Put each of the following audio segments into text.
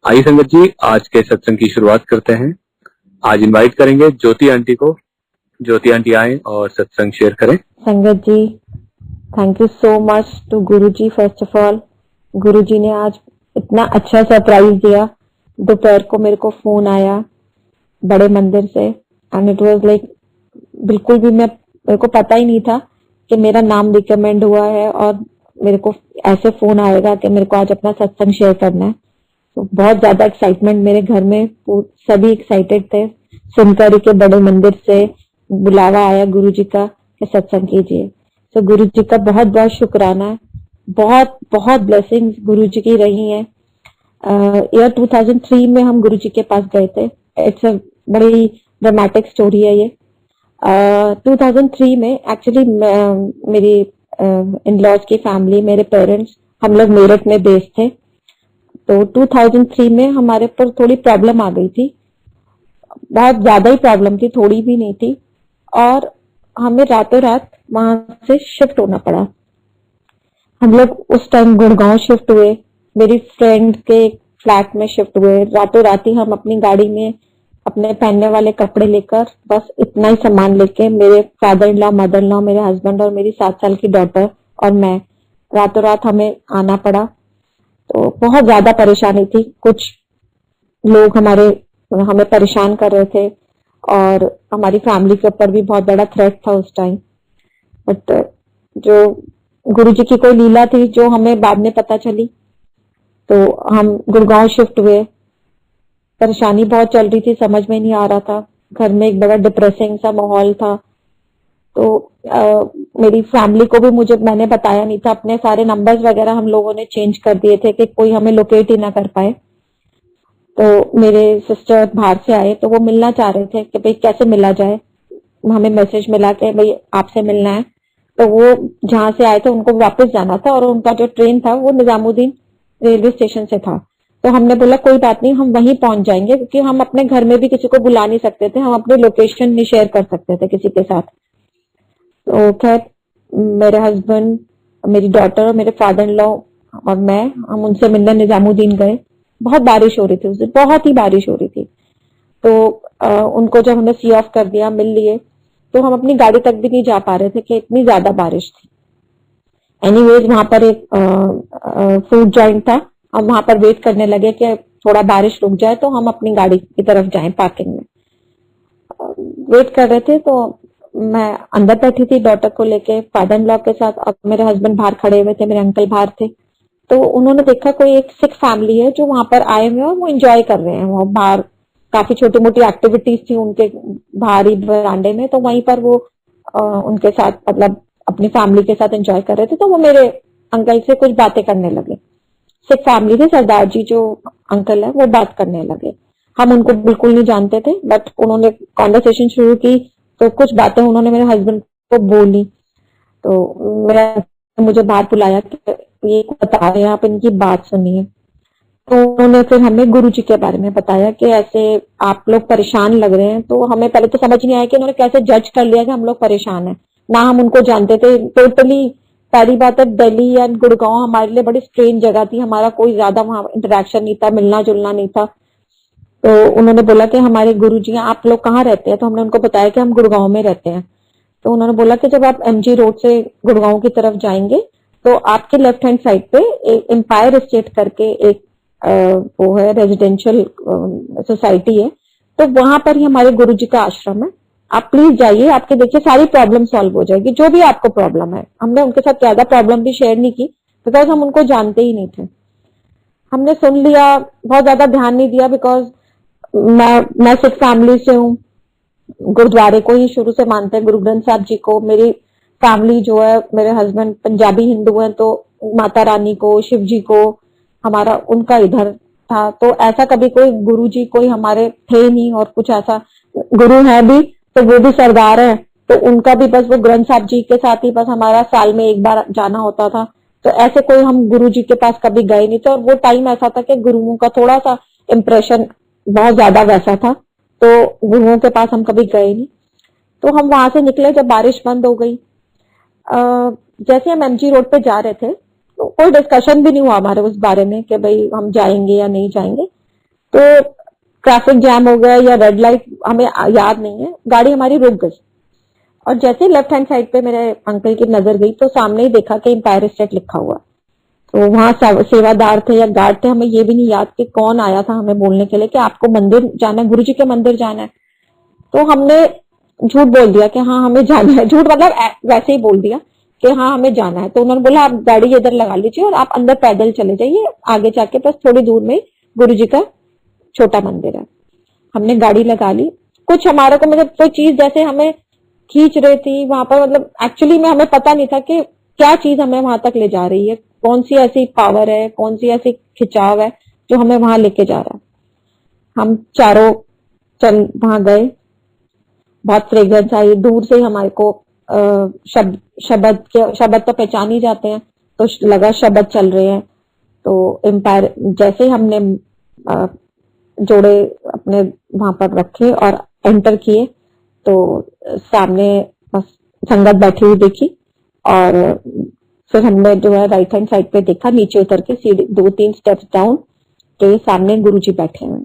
आइए संगत जी, आज के सत्संग की शुरुआत करते हैं। आज इनवाइट करेंगे ज्योति आंटी को। ज्योति आंटी आए और सत्संग शेयर करें। संगत जी, thank you so much to Guru ji. First of all, गुरु जी ने आज इतना अच्छा सरप्राइज दिया। दोपहर को मेरे को फोन आया बड़े मंदिर से एंड इट वाज लाइक, बिल्कुल भी मेरे को पता ही नहीं था कि मेरा नाम रिकमेंड हुआ है और मेरे को ऐसे फोन आएगा कि मेरे को आज अपना सत्संग शेयर करना है। तो बहुत ज्यादा एक्साइटमेंट मेरे घर में, सभी एक्साइटेड थे सुनकर के बड़े मंदिर से बुलावा आया गुरु जी का कि सत्संग कीजिए। तो गुरु जी का बहुत बहुत शुक्राना है। बहुत बहुत ब्लेसिंग्स गुरु जी की रही हैं। ईयर 2003 में हम गुरु जी के पास गए थे। इट्स अ बड़ी ड्रामेटिक स्टोरी है ये। 2003 में एक्चुअली मेरी इन लॉज की फैमिली, मेरे पेरेंट्स, हम लोग मेरठ में बेस्ड थे। तो 2003 में हमारे पर थोड़ी प्रॉब्लम आ गई थी, बहुत ज्यादा ही प्रॉब्लम थी, थोड़ी भी नहीं थी, और हमें रातों रात वहां से शिफ्ट होना पड़ा। हम लोग उस टाइम गुड़गांव शिफ्ट हुए, मेरी फ्रेंड के फ्लैट में शिफ्ट हुए। रातों रात ही हम अपनी गाड़ी में अपने पहनने वाले कपड़े लेकर, बस इतना ही सामान लेके, मेरे father in law, mother in law, मेरे हस्बैंड और मेरी 7 साल की डॉटर और मैं, रातों रात हमें आना पड़ा। तो बहुत ज्यादा परेशानी थी। कुछ लोग हमें परेशान कर रहे थे और हमारी फैमिली के ऊपर भी बहुत बड़ा थ्रेट था उस टाइम। बट जो गुरु जी की कोई लीला थी जो हमें बाद में पता चली। तो हम गुड़गांव शिफ्ट हुए। परेशानी बहुत चल रही थी, समझ में नहीं आ रहा था। घर में एक बड़ा डिप्रेसिंग सा माहौल था। तो मेरी फैमिली को भी मैंने बताया नहीं था। अपने सारे नंबर्स वगैरह हम लोगों ने चेंज कर दिए थे कि कोई हमें लोकेट ही ना कर पाए। तो मेरे सिस्टर बाहर से आए तो वो मिलना चाह रहे थे कि भाई कैसे मिला जाए। हमें मैसेज मिला कि भाई आपसे मिलना है। तो वो जहां से आए थे उनको वापस जाना था और उनका जो ट्रेन था वो निजामुद्दीन रेलवे स्टेशन से था। तो हमने बोला कोई बात नहीं, हम वहीं पहुंच जाएंगे, क्योंकि हम अपने घर में भी किसी को बुला नहीं सकते थे, हम अपनी लोकेशन नहीं शेयर कर सकते थे किसी के साथ। तो खैर, मेरे हस्बैंड, मेरी डॉटर और मेरे फादर इन लॉ और मैं, हम उनसे मिलने निजामुद्दीन गए। बहुत बारिश हो रही थी उस दिन, बहुत ही बारिश हो रही थी। तो उनको जब हमने सी ऑफ कर दिया, मिल लिए, तो हम अपनी गाड़ी तक भी नहीं जा पा रहे थे कि इतनी ज्यादा बारिश थी। एनीवेज, वहां पर एक फूड जॉइंट था। हम वहां पर वेट करने लगे कि थोड़ा बारिश रुक जाए तो हम अपनी गाड़ी की तरफ जाएं पार्किंग में। वेट कर रहे थे तो मैं अंदर बैठी थी डॉटर को लेके फादर इन लॉ के साथ, और मेरे हस्बैंड बाहर खड़े हुए थे, मेरे अंकल बाहर थे। तो उन्होंने देखा कोई एक सिख फैमिली है जो वहां पर आए हुए हैं और वो एंजॉय कर रहे हैं। वो बाहर काफी छोटी मोटी एक्टिविटीज थी उनके बाहरी बरांडे में, तो वहीं पर वो उनके साथ, मतलब अपनी फैमिली के साथ एंजॉय कर रहे थे। तो वो मेरे अंकल से कुछ बातें करने लगे। सिख फैमिली थे, सरदार जी जो अंकल है वो बात करने लगे। हम उनको बिल्कुल नहीं जानते थे, बट उन्होंने कॉन्वर्सेशन शुरू की। तो कुछ बातें उन्होंने मेरे हस्बैंड को बोली। तो मेरा मुझे बाहर बुलाया कि ये बता रहे हैं, आप इनकी बात सुनिए। तो उन्होंने फिर हमें गुरु जी के बारे में बताया कि ऐसे आप लोग परेशान लग रहे हैं। तो हमें पहले तो समझ नहीं आया कि उन्होंने कैसे जज कर लिया कि हम लोग परेशान हैं। ना हम उनको जानते थे टोटली। पहली बात है, दिल्ली या गुड़गांव हमारे लिए बड़ी स्ट्रेंज जगह थी। हमारा कोई ज्यादा वहां इंटरेक्शन नहीं था, मिलना जुलना नहीं था। तो उन्होंने बोला कि हमारे गुरु जी, आप लोग कहाँ रहते हैं? तो हमने उनको बताया कि हम गुड़गांव में रहते हैं। तो उन्होंने बोला कि जब आप एमजी रोड से गुड़गांव की तरफ जाएंगे तो आपके लेफ्ट हैंड साइड पे एक एम्पायर एस्टेट करके एक वो है, रेजिडेंशियल सोसाइटी है। तो वहां पर ही हमारे गुरु जी का आश्रम है। आप प्लीज जाइए, आपके देखिए सारी प्रॉब्लम सॉल्व हो जाएगी, जो भी आपको प्रॉब्लम है। हमने उनके साथ ज्यादा प्रॉब्लम भी शेयर नहीं की, बिकॉज हम उनको जानते ही नहीं थे। हमने सुन लिया, बहुत ज्यादा ध्यान नहीं दिया, बिकॉज मैं सिख फैमिली से हूँ। गुरुद्वारे को ही शुरू से मानते हैं, गुरु ग्रंथ साहब जी को। मेरी फैमिली जो है, मेरे हस्बैंड पंजाबी हिंदू हैं, तो माता रानी को, शिव जी को, हमारा उनका इधर था। तो ऐसा कभी कोई गुरु जी कोई हमारे थे नहीं, और कुछ ऐसा गुरु है भी तो वो भी सरदार है। तो उनका भी बस वो ग्रंथ साहब जी के साथ ही बस हमारा साल में एक बार जाना होता था। तो ऐसे कोई हम गुरु जी के पास कभी गए नहीं थे। और वो टाइम ऐसा था कि गुरुओं का थोड़ा सा इम्प्रेशन बहुत ज्यादा वैसा था, तो गुरुओं के पास हम कभी गए नहीं। तो हम वहां से निकले जब बारिश बंद हो गई। जैसे हम एमजी रोड पे जा रहे थे तो कोई डिस्कशन भी नहीं हुआ हमारे उस बारे में कि भाई हम जाएंगे या नहीं जाएंगे। तो ट्रैफिक जैम हो गया या रेड लाइट हमें याद नहीं है, गाड़ी हमारी रुक गई। और जैसे लेफ्ट हैंड साइड पे मेरे अंकल की नजर गई तो सामने ही देखा कि एम्पायर स्टेट लिखा हुआ। तो वहां सेवादार थे या गार्ड थे, हमें ये भी नहीं याद कि कौन आया था हमें बोलने के लिए कि आपको मंदिर जाना है, गुरुजी के मंदिर जाना है। तो हमने झूठ बोल दिया कि हाँ हमें जाना है, झूठ मतलब वैसे ही बोल दिया कि हाँ हमें जाना है। तो उन्होंने बोला आप गाड़ी इधर लगा लीजिए और आप अंदर पैदल चले जाइए, आगे जाके बस थोड़ी दूर में गुरुजी का छोटा मंदिर है। हमने गाड़ी लगा ली, कुछ हमारे को मतलब कोई चीज जैसे हमें खींच रही थी वहां पर, मतलब एक्चुअली में हमें पता नहीं था कि क्या चीज हमें वहां तक ले जा रही है, कौन सी ऐसी पावर है, कौन सी ऐसी खिंचाव है जो हमें वहां लेके जा रहा है। हम चारों चल वहां गए, बहुत फ्रेग्रेंस आई, दूर से ही हमारे को शब्द तो पहचान ही जाते हैं, तो लगा शब्द चल रहे हैं। तो एम्पायर जैसे ही हमने जोड़े अपने वहां पर रखे और एंटर किए तो सामने बस संगत बैठी हुई दिखी। और फिर हमने जो है राइट हैंड साइड पे देखा, नीचे उतर के सीढ़ी 2-3 स्टेप्स डाउन के सामने गुरुजी बैठे हुए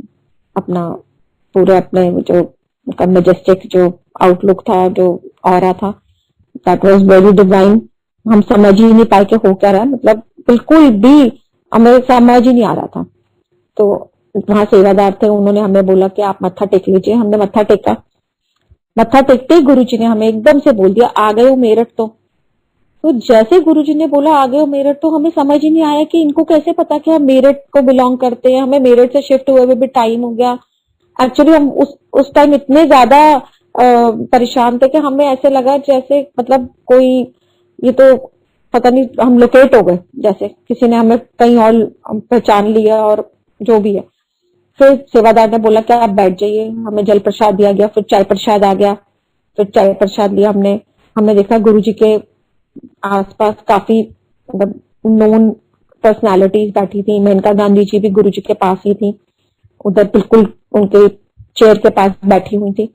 अपना पूरे अपने जो मेजेस्टिक जो आउटलुक था, जो ऑरा था, दैट वाज वेरी डिवाइन। हम समझ ही नहीं पाए कि हो क्या रहा है, मतलब बिल्कुल भी हमें समझ ही नहीं आ रहा था। तो वहां सेवादार थे, उन्होंने हमें बोला कि आप मत्था टेक लीजिए। हमने मत्था टेका, मत्था टेकते ही गुरुजी ने हमें एकदम से बोल दिया आ गए हो मेरठ। तो जैसे गुरुजी ने बोला आ गए हो मेरठ, तो हमें समझ ही नहीं आया कि इनको कैसे पता कि हम मेरठ को बिलोंग करते हैं, हमें मेरठ से शिफ्ट हुए हुए भी टाइम हो गया। एक्चुअली हम उस टाइम इतने ज्यादा परेशान थे कि हमें ऐसे लगा जैसे मतलब कोई ये तो पता नहीं हम लोकेट हो गए, जैसे किसी ने हमें कहीं और पहचान लिया और जो भी है। फिर सेवादार ने बोला कि आप बैठ जाइए, हमें जल प्रसाद दिया गया, फिर चाय प्रसाद आ गया, फिर चाय प्रसाद लिया हमने देखा गुरुजी के आसपास काफी मतलब नोन पर्सनालिटीज बैठी थी। मेनका गांधी जी भी गुरुजी के पास ही थी, उधर बिल्कुल उनके चेयर के पास बैठी हुई थी।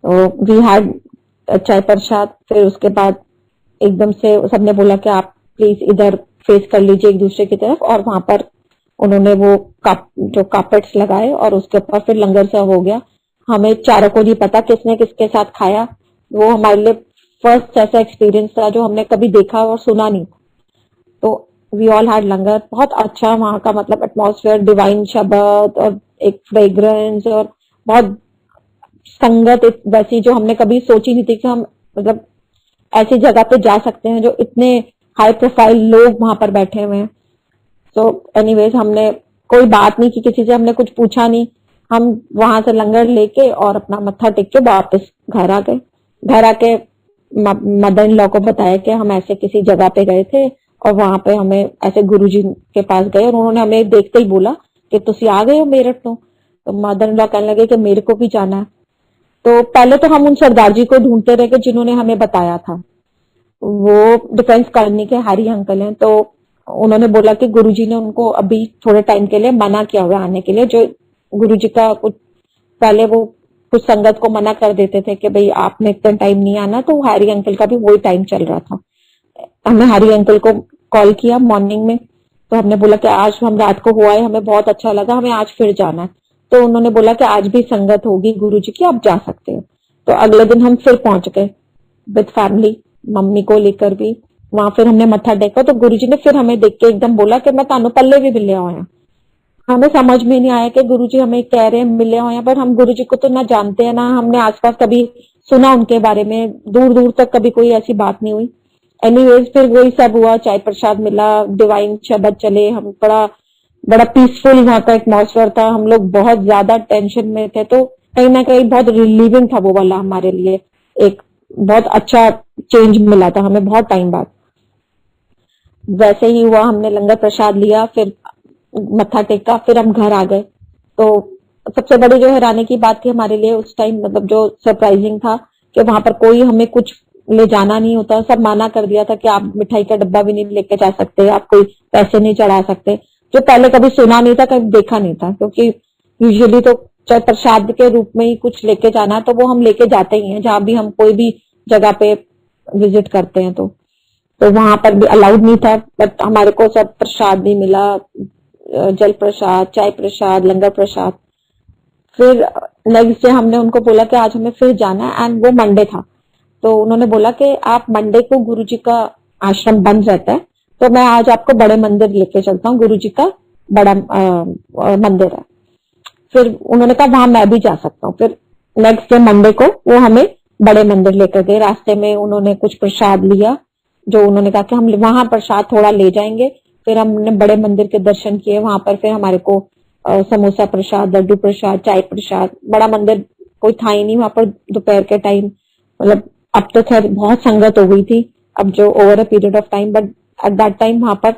तो वी हैड चाय प्रसाद। फिर उसके बाद एकदम से सबने बोला कि आप प्लीज इधर फेस कर लीजिए एक दूसरे की तरफ, और वहां पर उन्होंने वो जो कार्पेट्स लगाए और उसके ऊपर फिर लंगर सर्व हो गया। हमें चारों को नहीं पता किसने किसके साथ खाया, वो हमारे लिए फर्स्ट ऐसा एक्सपीरियंस था जो हमने कभी देखा और सुना नहीं। तो वी ऑल हैड लंगर, बहुत अच्छा वहां का मतलब एटमॉस्फेयर, डिवाइन शब्द और एक फ्रेग्रेंस और बहुत संगत वैसी जो हमने कभी सोची नहीं थी कि हम मतलब ऐसी जगह पे जा सकते हैं जो इतने हाई प्रोफाइल लोग वहां पर बैठे हुए हैं। तो एनीवेज हमने कोई बात नहीं की किसी से, हमने कुछ पूछा नहीं, हम वहां से लंगर लेके और अपना मत्था टेक के वापस घर आ गए। घर आके मदर इन लॉ को बताया कि हम ऐसे किसी जगह पे गए थे और वहां पे हमें ऐसे गुरुजी के पास गए और उन्होंने हमें देखते ही बोला कि तुसी आ गए हो मेरठ। तो मदर इन लॉ कहने लगे कि मेरे को भी जाना है। तो पहले तो हम उन सरदार जी को ढूंढते रहे कि जिन्होंने हमें बताया था, वो डिफेंस कॉलोनी के हरी अंकल हैं। तो उन्होंने बोला कि गुरुजी ने उनको अभी थोड़े टाइम के लिए मना किया हुआ आने के लिए, जो गुरुजी का कुछ पहले वो कुछ संगत को मना कर देते थे कि भाई आपने इतना टाइम नहीं आना, तो हरी अंकल का भी वही टाइम चल रहा था। हमने हरी अंकल को कॉल किया मॉर्निंग में, तो हमने बोला कि आज हम रात को हुआ है, हमें बहुत अच्छा लगा, हमें आज फिर जाना है। तो उन्होंने बोला कि आज भी संगत होगी गुरुजी की, आप जा सकते हो। तो अगले दिन हम फिर पहुंच गए विद फैमिली, मम्मी को लेकर भी वहां। फिर हमने मत्था टेका तो गुरुजी ने फिर हमें देख के एकदम बोला कि मैं तानू पल्ले भी मिले आया। हमें समझ में नहीं आया कि गुरुजी हमें कह रहे हैं मिले आया, पर हम गुरुजी को तो ना जानते हैं ना हमने आसपास कभी सुना उनके बारे में, दूर दूर तक कभी कोई ऐसी बात नहीं हुई। एनीवेज फिर वही सब हुआ, चाय प्रसाद मिला, डिवाइन शब्द चले, हम बड़ा पीसफुल वहां का एटमॉस्फेयर था। हम लोग बहुत ज्यादा टेंशन में थे, तो कहीं ना कहीं बहुत रिलीविंग था वो वाला हमारे लिए, एक बहुत अच्छा चेंज मिला था हमें बहुत टाइम बाद। वैसे ही हुआ, हमने लंगर प्रसाद लिया, फिर मत्था टेका, फिर हम घर आ गए। तो सबसे बड़ी जो हैरानी की बात थी हमारे लिए उस टाइम, मतलब जो सरप्राइजिंग था कि वहां पर कोई हमें कुछ ले जाना नहीं होता, सब मना कर दिया था कि आप मिठाई का डब्बा भी नहीं लेके जा सकते, आप कोई पैसे नहीं चढ़ा सकते, जो पहले कभी सुना नहीं था, कभी देखा नहीं था। क्योंकि यूजुअली तो चाहे प्रसाद के रूप में ही कुछ लेके जाना तो वो हम लेके जाते ही हैं जहां भी हम कोई भी जगह पे विजिट करते हैं। तो वहां पर भी अलाउड नहीं था, बट हमारे को सब प्रसाद भी मिला, जल प्रसाद, चाय प्रसाद, लंगर प्रसाद। फिर नेक्स्ट डे हमने उनको बोला कि आज हमें फिर जाना है, एंड वो मंडे था। तो उन्होंने बोला कि आप मंडे को गुरुजी का आश्रम बंद रहता है, तो मैं आज आपको बड़े मंदिर लेके चलता हूँ, गुरुजी का बड़ा मंदिर है। फिर उन्होंने कहा वहां मैं भी जा सकता हूँ। फिर नेक्स्ट डे मंडे को वो हमें बड़े मंदिर लेकर गए। रास्ते में उन्होंने कुछ प्रसाद लिया, जो उन्होंने कहा कि हम वहां प्रसाद थोड़ा ले जाएंगे। फिर हमने बड़े मंदिर के दर्शन किए। वहां पर फिर हमारे को समोसा प्रसाद, लड्डू प्रसाद, चाय प्रसाद। बड़ा मंदिर कोई था ही नहीं वहां पर दोपहर के टाइम, मतलब अब तो खैर बहुत संगत हो गई थी अब जो over a period of time, but at that time वहां पर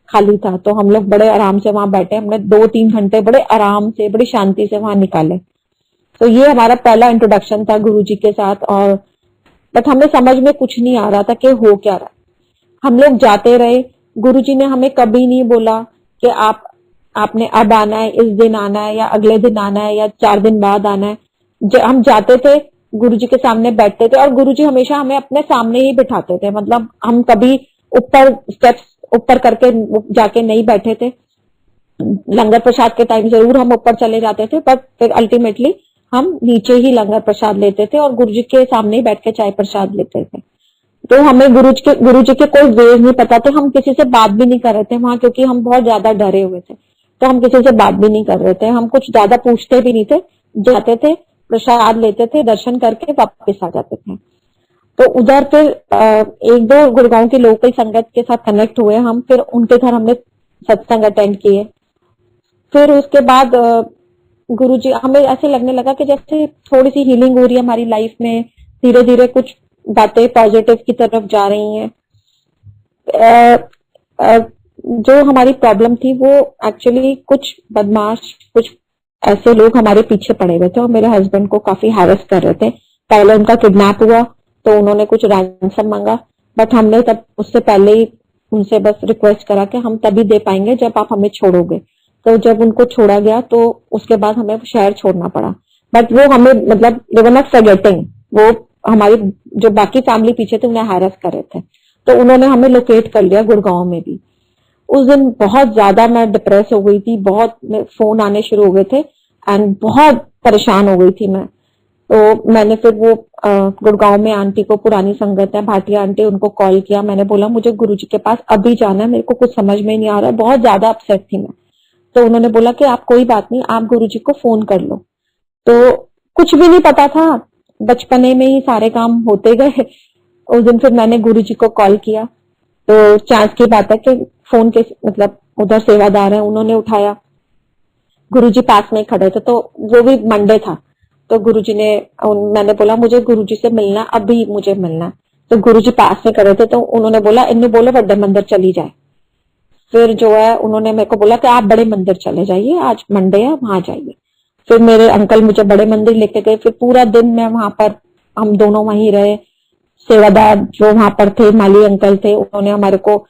खाली था। तो हम लोग बड़े आराम से वहां बैठे, हमने 2-3 घंटे बड़े आराम से, बड़ी शांति से वहां निकाले। तो ये हमारा पहला इंट्रोडक्शन था गुरुजी के साथ। और बट हमें समझ में कुछ नहीं आ रहा था कि हो क्या रहा है। हम लोग जाते रहे, गुरुजी ने हमें कभी नहीं बोला कि आपने अब आना है, इस दिन आना है, या अगले दिन आना है, या 4 दिन बाद आना है। हम जाते थे, गुरुजी के सामने बैठते थे, और गुरुजी हमेशा हमें अपने सामने ही बिठाते थे। मतलब हम कभी ऊपर स्टेप्स ऊपर करके जाके नहीं बैठे थे। लंगर प्रसाद के टाइम जरूर हम ऊपर चले जाते थे, बट फिर अल्टीमेटली हम नीचे ही लंगर प्रसाद लेते थे और गुरुजी के सामने ही बैठ के चाय प्रसाद लेते थे। तो हमें गुरुजी के कोई वेज नहीं पता थे। हम किसी से बात भी नहीं कर रहे थे वहां, क्योंकि हम बहुत ज्यादा डरे हुए थे। तो हम किसी से बात भी नहीं कर रहे थे, हम कुछ ज्यादा पूछते भी नहीं थे। जाते थे, प्रसाद लेते थे, दर्शन करके वापस आ जाते थे। तो उधर फिर 1-2 गुड़गांव की लोकल संगत के साथ कनेक्ट हुए हम। फिर उनके घर हमने सत्संग अटेंड किए। फिर उसके बाद गुरुजी, हमें ऐसे लगने लगा कि जैसे थोड़ी सी हीलिंग हो रही है हमारी लाइफ में, धीरे धीरे कुछ बातें पॉजिटिव की तरफ जा रही हैं। जो हमारी प्रॉब्लम थी वो एक्चुअली कुछ बदमाश, कुछ ऐसे लोग हमारे पीछे पड़े हुए थे और मेरे हस्बैंड को काफी हैरेस कर रहे थे। पहले उनका किडनैप हुआ तो उन्होंने कुछ रैंसम मांगा, बट हमने तब उससे पहले ही उनसे बस रिक्वेस्ट करा कि हम तभी दे पाएंगे जब आप हमें छोड़ोगे। तो जब उनको छोड़ा गया तो उसके बाद हमें शहर छोड़ना पड़ा। बट वो हमें, मतलब दे वर नॉट फॉरगेटिंग, वो हमारी जो बाकी फैमिली पीछे थे उन्हें हैरेस कर रहे थे। तो उन्होंने हमें लोकेट कर लिया गुड़गांव में भी। उस दिन बहुत ज्यादा मैं डिप्रेस हो गई थी, बहुत फोन आने शुरू हो गए थे एंड बहुत परेशान हो गई थी मैं। तो मैंने फिर वो गुड़गांव में आंटी को, पुरानी संगत है भाटिया आंटी, उनको कॉल किया। मैंने बोला मुझे गुरुजी के पास अभी जाना है, मेरे को कुछ समझ में नहीं आ रहा है, बहुत ज्यादा अपसेट थी मैं। तो उन्होंने बोला कि आप कोई बात नहीं, आप गुरुजी को फोन कर लो। तो कुछ भी नहीं पता था, बचपने में ही सारे काम होते गए। उस दिन फिर मैंने गुरुजी को कॉल किया। तो चांस की बात है कि फोन के, मतलब उधर सेवादार है, उन्होंने उठाया। गुरुजी पास में खड़े थे, तो वो भी मंडे था। तो गुरुजी ने, मैंने बोला मुझे गुरुजी से मिलना, अभी मुझे मिलना। तो गुरुजी पास में खड़े थे, तो उन्होंने बोला, इन्हें बोलो बड़े मंदिर चली जाए। फिर जो है उन्होंने मेरे को बोला कि आप बड़े मंदिर चले जाइए, आज मंडे है, वहां जाइए। फिर मेरे अंकल मुझे बड़े मंदिर लेके गए। फिर पूरा दिन मैं वहां पर, हम दोनों वहीं रहे। सेवादार जो वहां पर थे, माली अंकल थे, उन्होंने हमारे को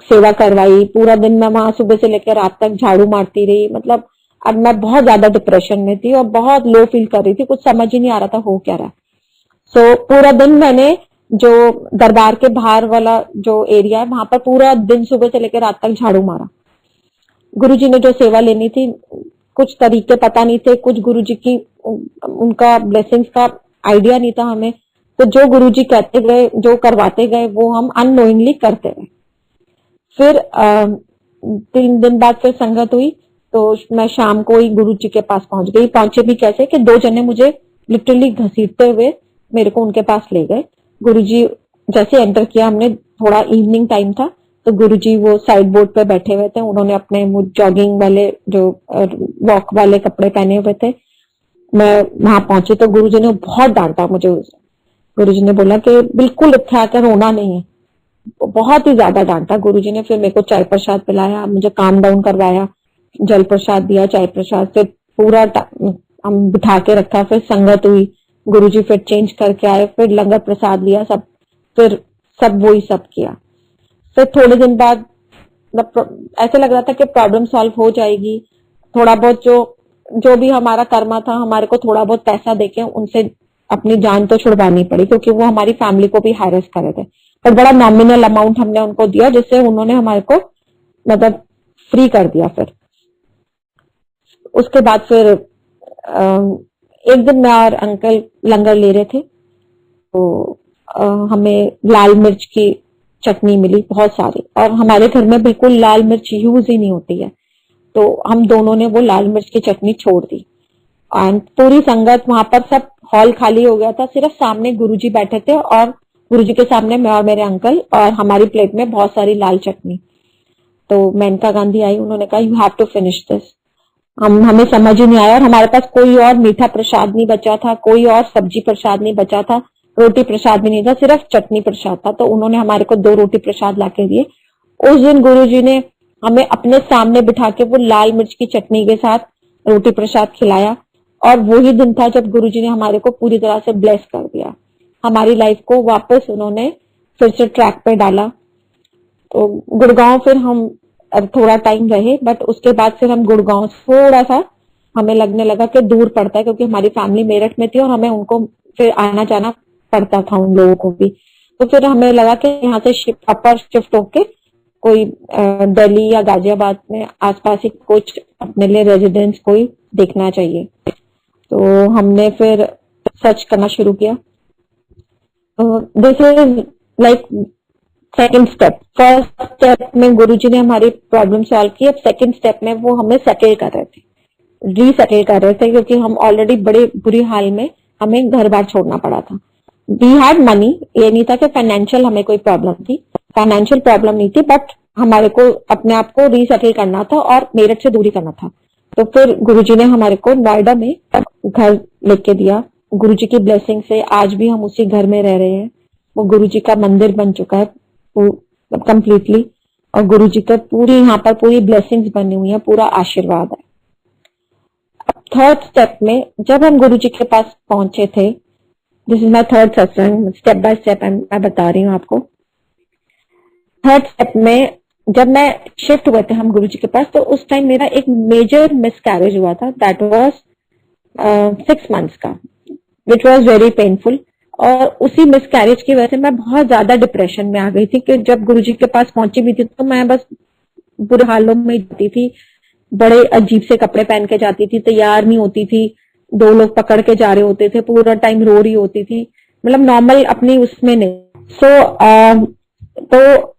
सेवा करवाई। पूरा दिन मैं वहां सुबह से लेकर रात तक झाड़ू मारती रही। मतलब अब मैं बहुत ज्यादा डिप्रेशन में थी और बहुत लो फील कर रही थी, कुछ समझ ही नहीं आ रहा था हो क्या रहा है। सो पूरा दिन मैंने जो दरबार के बाहर वाला जो एरिया है वहां पर पूरा दिन सुबह से लेकर रात तक झाड़ू मारा। गुरुजी ने जो सेवा लेनी थी, कुछ तरीके पता नहीं थे, कुछ गुरुजी की उनका ब्लेसिंग्स का आइडिया नहीं था हमें। तो जो गुरुजी कहते गए, जो करवाते गए, वो हम अननोइंगली करते गए। फिर 3 दिन बाद फिर संगत हुई। तो मैं शाम को ही गुरुजी के पास पहुंच गई। पहुंचे भी कैसे कि 2 जने मुझे लिटरली घसीटते हुए मेरे को उनके पास ले गए। गुरुजी जैसे एंटर किया हमने, थोड़ा इवनिंग टाइम था, तो गुरुजी वो साइड बोर्ड पे बैठे हुए थे। उन्होंने अपने जॉगिंग वाले, जो वॉक वाले कपड़े पहने हुए थे। मैं वहां पहुंची तो गुरुजी ने बहुत डांटा मुझे। गुरुजी ने बोला कि बिल्कुल इतना आकर रोना नहीं है, बहुत ही ज्यादा डांटा गुरुजी ने। फिर मेरे को चाय प्रसाद पिलाया, मुझे काम डाउन करवाया, जल प्रसाद दिया, चाय प्रसाद। फिर पूरा हम बिठा के रखा। फिर संगत हुई, गुरुजी फिर चेंज करके आए, फिर लंगर प्रसाद लिया, सब फिर सब वही सब किया। फिर थोड़े दिन बाद ऐसे लग रहा था कि प्रॉब्लम सॉल्व हो जाएगी। थोड़ा बहुत जो भी हमारा कर्मा था, हमारे को थोड़ा बहुत पैसा देके उनसे अपनी जान तो छुड़वानी पड़ी, क्योंकि वो हमारी फैमिली को भी हैरेस कर रहे थे। पर बड़ा नॉमिनल अमाउंट हमने उनको दिया, जिससे उन्होंने हमारे को मतलब फ्री कर दिया। फिर उसके बाद फिर एक दिन मैं और अंकल लंगर ले रहे थे, तो हमें लाल मिर्च की चटनी मिली बहुत सारी, और हमारे घर में बिल्कुल लाल मिर्च यूज ही नहीं होती है, तो हम दोनों ने वो लाल मिर्च की चटनी छोड़ दी। एंड पूरी संगत वहां पर, सब हॉल खाली हो गया था, सिर्फ सामने गुरुजी बैठे थे और गुरुजी के सामने मैं और मेरे अंकल, और हमारी प्लेट में बहुत सारी लाल चटनी। तो मेनका गांधी आई, उन्होंने कहा you have to finish this. हमें समझ ही नहीं आया, और हमारे पास कोई और मीठा प्रसाद नहीं बचा था, कोई और सब्जी प्रसाद नहीं बचा था, रोटी प्रसाद भी नहीं था, सिर्फ चटनी प्रसाद था। तो उन्होंने हमारे को 2 रोटी प्रसाद लाके दिए। उस दिन गुरुजी ने हमें अपने सामने बिठा के वो लाल मिर्च की चटनी के साथ रोटी प्रसाद खिलाया, और वही दिन था जब गुरुजी ने हमारे को पूरी तरह से ब्लेस कर दिया। हमारी लाइफ को वापस उन्होंने फिर से ट्रैक पे डाला। तो गुड़गांव फिर हम अब थोड़ा टाइम रहे, बट उसके बाद फिर हम गुड़गांव थोड़ा सा हमें लगने लगा कि दूर पड़ता है, क्योंकि हमारी फैमिली मेरठ में थी और हमें उनको फिर आना जाना पड़ता था उन लोगों को भी। तो फिर हमें लगा कि यहाँ से प्रॉपर शिफ्ट होके कोई दिल्ली या गाजियाबाद में आसपास ही कुछ अपने लिए रेजिडेंस कोई देखना चाहिए। तो हमने फिर सर्च करना शुरू किया। This is like second step. First step में गुरुजी ने हमारी प्रॉब्लम सॉल्व की। अब सेकंड स्टेप में वो हमें सेटल कर रहे थे, रीसेटल कर रहे थे, क्योंकि हम ऑलरेडी बड़े बुरी हाल में हमें घर बार छोड़ना पड़ा था। वी हैड मनी, ये नहीं था कि फाइनेंशियल हमें कोई प्रॉब्लम थी, फाइनेंशियल प्रॉब्लम नहीं थी, बट हमारे को अपने आप को रीसेटल करना था और मेरठ से दूरी करना था। तो फिर गुरुजी ने हमारे को नोएडा में घर लेके दिया। गुरुजी की ब्लेसिंग से आज भी हम उसी घर में रह रहे हैं। वो गुरुजी का मंदिर बन चुका है कंप्लीटली, और गुरुजी का पूरी यहाँ पर पूरी ब्लेसिंग्स बनी हुई है, पूरा आशीर्वाद है। थर्ड स्टेप में जब हम गुरुजी के पास पहुंचे थे, दिस इज माई थर्ड सत्संग, स्टेप बाय स्टेप मैं बता रही हूँ आपको। थर्ड स्टेप में जब मैं शिफ्ट हुए थे हम गुरुजी के पास, तो उस टाइम मेरा एक मेजर मिसकैरेज हुआ था, दैट वाज 6 months का, विच वाज वेरी पेनफुल। और उसी मिसकैरेज की वजह से मैं बहुत ज्यादा डिप्रेशन में आ गई थी, कि जब गुरुजी के पास पहुंची भी थी तो मैं बस बुरे हालों में जाती थी, बड़े अजीब से कपड़े पहन के जाती थी, तैयार नहीं होती थी, 2 लोग पकड़ के जा रहे होते थे, पूरा टाइम रो रही होती थी, मतलब नॉर्मल अपनी उसमें नहीं। तो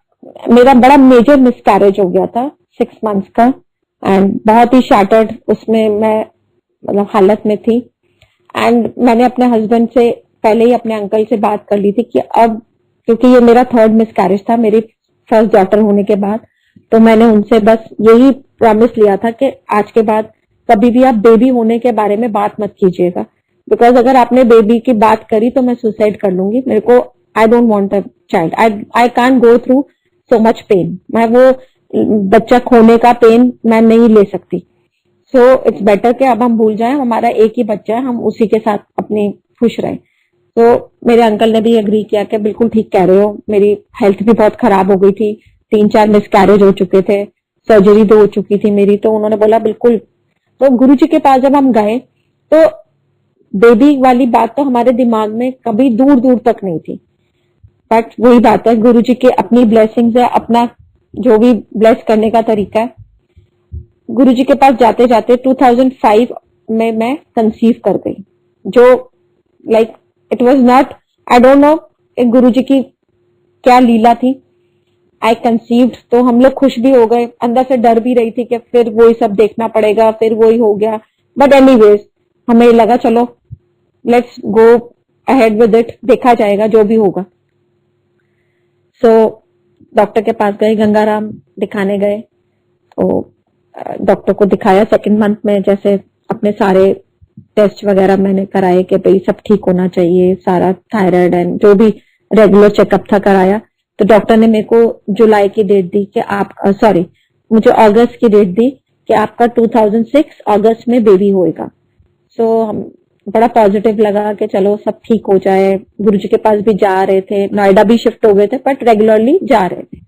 मेरा बड़ा मेजर मिसकैरेज हो गया था 6 months का, एंड बहुत ही शैटर्ड उसमें मैं मतलब हालत में थी। एंड मैंने अपने हस्बैंड से पहले ही अपने अंकल से बात कर ली थी कि अब, क्योंकि ये मेरा थर्ड मिसकैरेज था मेरी फर्स्ट डॉटर होने के बाद, तो मैंने उनसे बस यही प्रॉमिस लिया था कि आज के बाद कभी भी आप बेबी होने के बारे में बात मत कीजिएगा, बिकॉज अगर आपने बेबी की बात करी तो मैं सुसाइड कर लूंगी। मेरे को I don't want a child, I can't go through so much pain. मैं वो बच्चा खोने का पेन मैं नहीं ले सकती। सो इट्स बेटर कि अब हम भूल जाएं, हमारा एक ही बच्चा है, हम उसी के साथ अपने खुश रहें। तो मेरे अंकल ने भी एग्री किया कि बिल्कुल ठीक कह रहे हो, मेरी हेल्थ भी बहुत खराब हो गई थी, 3-4 मिसकैरेज हो चुके थे, सर्जरी 2 हो चुकी थी मेरी। तो उन्होंने बोला बिल्कुल। तो गुरुजी के पास जब हम गए तो बेबी वाली बात तो हमारे दिमाग में कभी दूर दूर तक नहीं थी, बट वही बात है, गुरुजी की अपनी ब्लेसिंग्स है, अपना जो भी ब्लेस करने का तरीका है। गुरुजी के पास जाते जाते 2005 में मैं कंसीव कर गई, जो like it was not, I don't know Guruji की क्या लीला थी। आई कंसीव्ड, तो हम लोग खुश भी हो गए, अंदर से डर भी रही थी कि फिर वही सब देखना पड़ेगा, फिर वही हो गया, बट एनीवेज हमें लगा चलो let's go ahead with it, देखा जाएगा जो भी होगा। सो डॉक्टर के पास गए, गंगाराम दिखाने गए। तो डॉक्टर को दिखाया 2nd month में, जैसे अपने सारे टेस्ट वगैरह मैंने कराए कि भाई सब ठीक होना चाहिए, सारा थायराइड एंड जो भी रेगुलर चेकअप था कराया। तो डॉक्टर ने मेरे को जुलाई की डेट दी कि आप मुझे अगस्त की डेट दी कि आपका 2006 अगस्त में बेबी होएगा। सो हम बड़ा पॉजिटिव लगा कि चलो सब ठीक हो जाए। गुरुजी के पास भी जा रहे थे, नोएडा भी शिफ्ट हो गए थे, बट रेगुलरली जा रहे थे,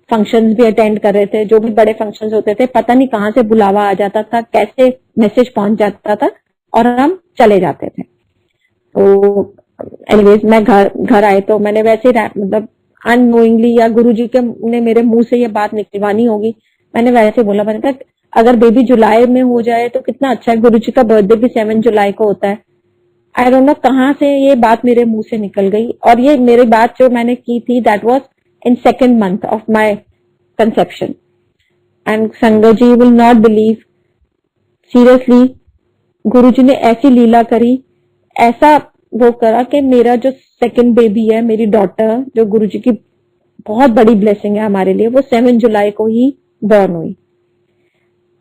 फंक्शंस भी अटेंड कर रहे थे, जो भी बड़े फंक्शंस होते थे, पता नहीं कहाँ से बुलावा आ जाता था, कैसे मैसेज पहुंच जाता था और हम चले जाते थे। तो एनीवेज मैं घर आए तो मैंने वैसे मतलब अननोइंगली, या गुरुजी के ने मेरे मुंह से ये बात निकलवानी होगी, मैंने वैसे बोला, मैंने कहा अगर बेबी जुलाई में हो जाए तो कितना अच्छा है। गुरुजी का बर्थडे भी 7 जुलाई को होता है। आई डोंट नो कहाँ से ये बात मेरे मुंह से निकल गई, और ये मेरी बात जो मैंने की थी that was in 2nd month of my conception. And संगत जी विल नॉट बिलीव, सीरियसली गुरुजी ने ऐसी लीला करी, ऐसा वो करा कि मेरा जो 2nd बेबी है, मेरी डॉटर, जो गुरुजी की बहुत बड़ी ब्लेसिंग है हमारे लिए, वो 7 जुलाई को ही बॉर्न हुई।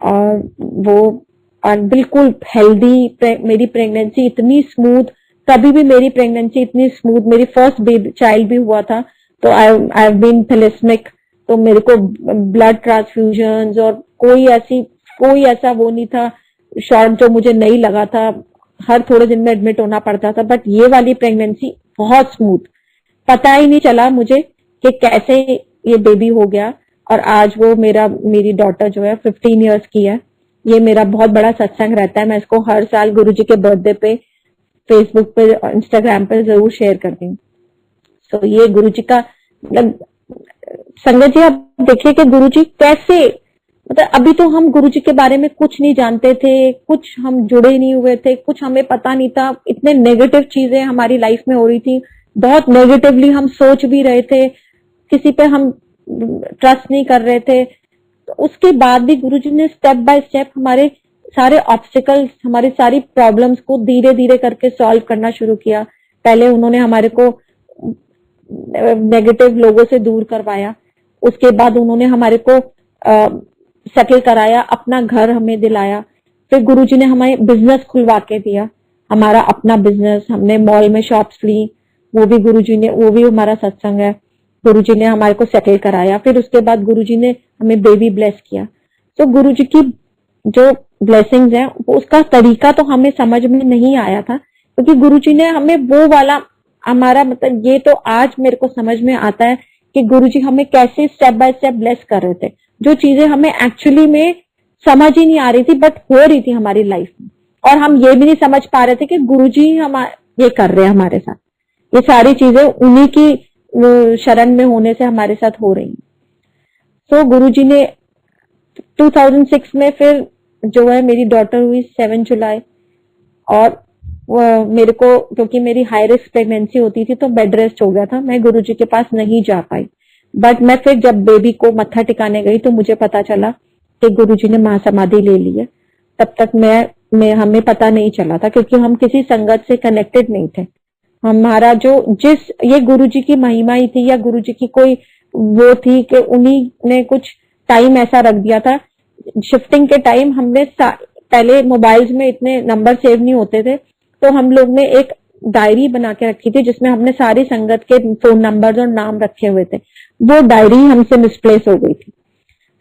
और वो बिल्कुल हेल्दी, मेरी प्रेगनेंसी इतनी स्मूथ, कभी भी मेरी प्रेगनेंसी इतनी स्मूथ, मेरी फर्स्ट बेबी चाइल्ड भी हुआ था तो आई हैव बीन थैलेसेमिक, तो मेरे को ब्लड ट्रांसफ्यूजन और कोई ऐसा वो नहीं था, शॉर्ट जो मुझे नहीं लगा था, हर थोड़े दिन में एडमिट होना पड़ता था। बट ये वाली प्रेगनेंसी बहुत स्मूथ, पता ही नहीं चला मुझे कि कैसे ये बेबी हो गया। और आज वो मेरी डॉटर जो है 15 इयर्स की है। ये मेरा बहुत बड़ा सत्संग रहता है, मैं इसको हर साल गुरुजी के बर्थडे पे फेसबुक पे, इंस्टाग्राम पे जरूर शेयर करती हूँ। सो ये गुरुजी का मतलब, संगत जी आप देखिए कि गुरुजी कैसे, मतलब अभी तो हम गुरुजी के बारे में कुछ नहीं जानते थे, कुछ हम जुड़े नहीं हुए थे, कुछ हमें पता नहीं था, इतने नेगेटिव चीजें हमारी लाइफ में हो रही थी, बहुत नेगेटिवली हम सोच भी रहे थे, किसी पे हम ट्रस्ट नहीं कर रहे थे। तो उसके बाद भी गुरुजी ने स्टेप बाय स्टेप हमारे सारे ऑब्स्टिकल्स, हमारी सारी प्रॉब्लम्स को धीरे धीरे करके सॉल्व करना शुरू किया। पहले उन्होंने हमारे को नेगेटिव लोगों से दूर करवाया, उसके बाद उन्होंने हमारे को सेटल कराया, अपना घर हमें दिलाया, फिर गुरुजी ने हमें बिजनेस खुलवा के दिया, हमारा अपना बिजनेस, हमने मॉल में शॉप्स ली, वो भी गुरुजी ने, वो भी हमारा सत्संग है, गुरुजी ने हमारे को सेटल कराया। फिर उसके बाद गुरुजी ने हमें बेबी ब्लेस किया। तो गुरुजी की जो ब्लेसिंग्स हैं उसका तरीका तो हमें समझ में नहीं आया था, क्योंकि गुरुजी ने हमें वो वाला, हमारा मतलब ये तो आज मेरे को समझ में आता है कि गुरुजी हमें कैसे स्टेप बाय स्टेप ब्लेस कर रहे थे, जो चीजें हमें एक्चुअली में समझ ही नहीं आ रही थी बट हो रही थी हमारी लाइफ में, और हम ये भी नहीं समझ पा रहे थे कि गुरुजी हम ये कर रहे हैं हमारे साथ, ये सारी चीजें उन्हीं की शरण में होने से हमारे साथ हो रही हैं। सो गुरुजी ने 2006 में फिर जो है मेरी डॉटर हुई 7 जुलाई, और मेरे को, क्योंकि मेरी हाई रिस्क प्रेगनेंसी होती थी तो बेड रेस्ट हो गया था, मैं गुरुजी के पास नहीं जा पाई। बट मैं फिर जब बेबी को मत्था टिकाने गई तो मुझे पता चला कि गुरुजी ने महासमाधि ले ली है। तब तक मैं हमें पता नहीं चला था, क्योंकि हम किसी संगत से कनेक्टेड नहीं थे। हमारा ये गुरुजी की महिमा ही थी, या गुरुजी की कोई वो थी कि उन्हीं ने कुछ टाइम ऐसा रख दिया था, शिफ्टिंग के टाइम हमने पहले मोबाइल्स में इतने नंबर सेव नहीं होते थे, तो हम लोग ने एक डायरी बना के रखी थी जिसमें हमने सारी संगत के फोन नंबर और नाम रखे हुए थे। वो डायरी हमसे मिसप्लेस हो गई थी।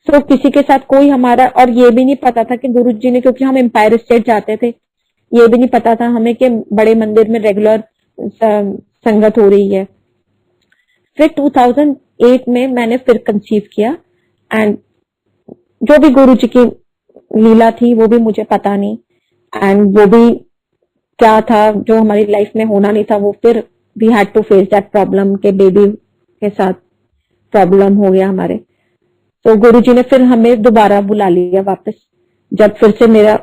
सो किसी के साथ कोई हमारा, और ये भी नहीं पता था कि गुरुजी ने, क्योंकि हम एम्पायर स्टेट जाते थे, ये भी नहीं पता था हमें कि बड़े मंदिर में रेगुलर संगत हो रही है। फिर 2008 में मैंने फिर कंसीव किया, एंड जो भी गुरुजी की लीला थी वो भी मुझे पता नहीं, एंड वो भी क्या था जो हमारी लाइफ में होना नहीं था, वो फिर we had to face that problem के बेबी के साथ प्रॉब्लम हो गया हमारे। तो गुरुजी ने फिर हमें दोबारा बुला लिया वापस, जब फिर से मेरा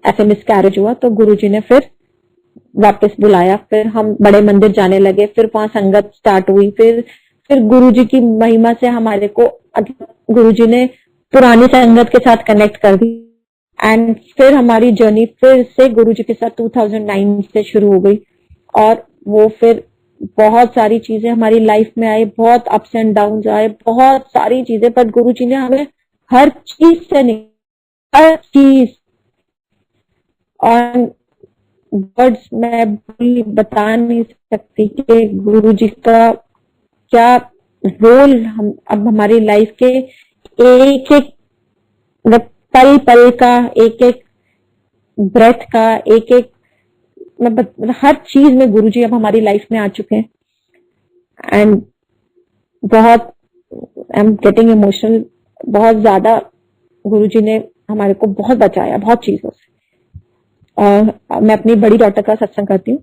ऐसे मिसकैरेज हुआ तो गुरुजी ने फिर वापस बुलाया, फिर हम बड़े मंदिर जाने लगे, फिर वहां संगत स्टार्ट हुई, फिर गुरुजी की महिमा से हमारे को गुरुजी ने पुरानी संगत के साथ कनेक्ट कर दी, एंड फिर हमारी जर्नी फिर से गुरुजी के साथ 2009 से शुरू हो गई। और वो फिर बहुत सारी चीजें हमारी लाइफ में आई, बहुत अप्स एंड डाउन आए, बहुत सारी चीजें, पर गुरुजी ने हमें हर चीज से हर चीज, और वर्ड्स मैं बता नहीं सकती कि गुरुजी का क्या रोल हम अब हमारी लाइफ के एक एक पल पल का, एक एक ब्रेथ का, एक एक मतलब हर चीज में गुरुजी अब हमारी लाइफ में आ चुके हैं। एंड बहुत, आई एम गेटिंग इमोशनल, बहुत ज्यादा गुरुजी ने हमारे को बहुत बचाया बहुत चीजों से। मैं अपनी बड़ी डॉटर का सत्संग करती हूँ,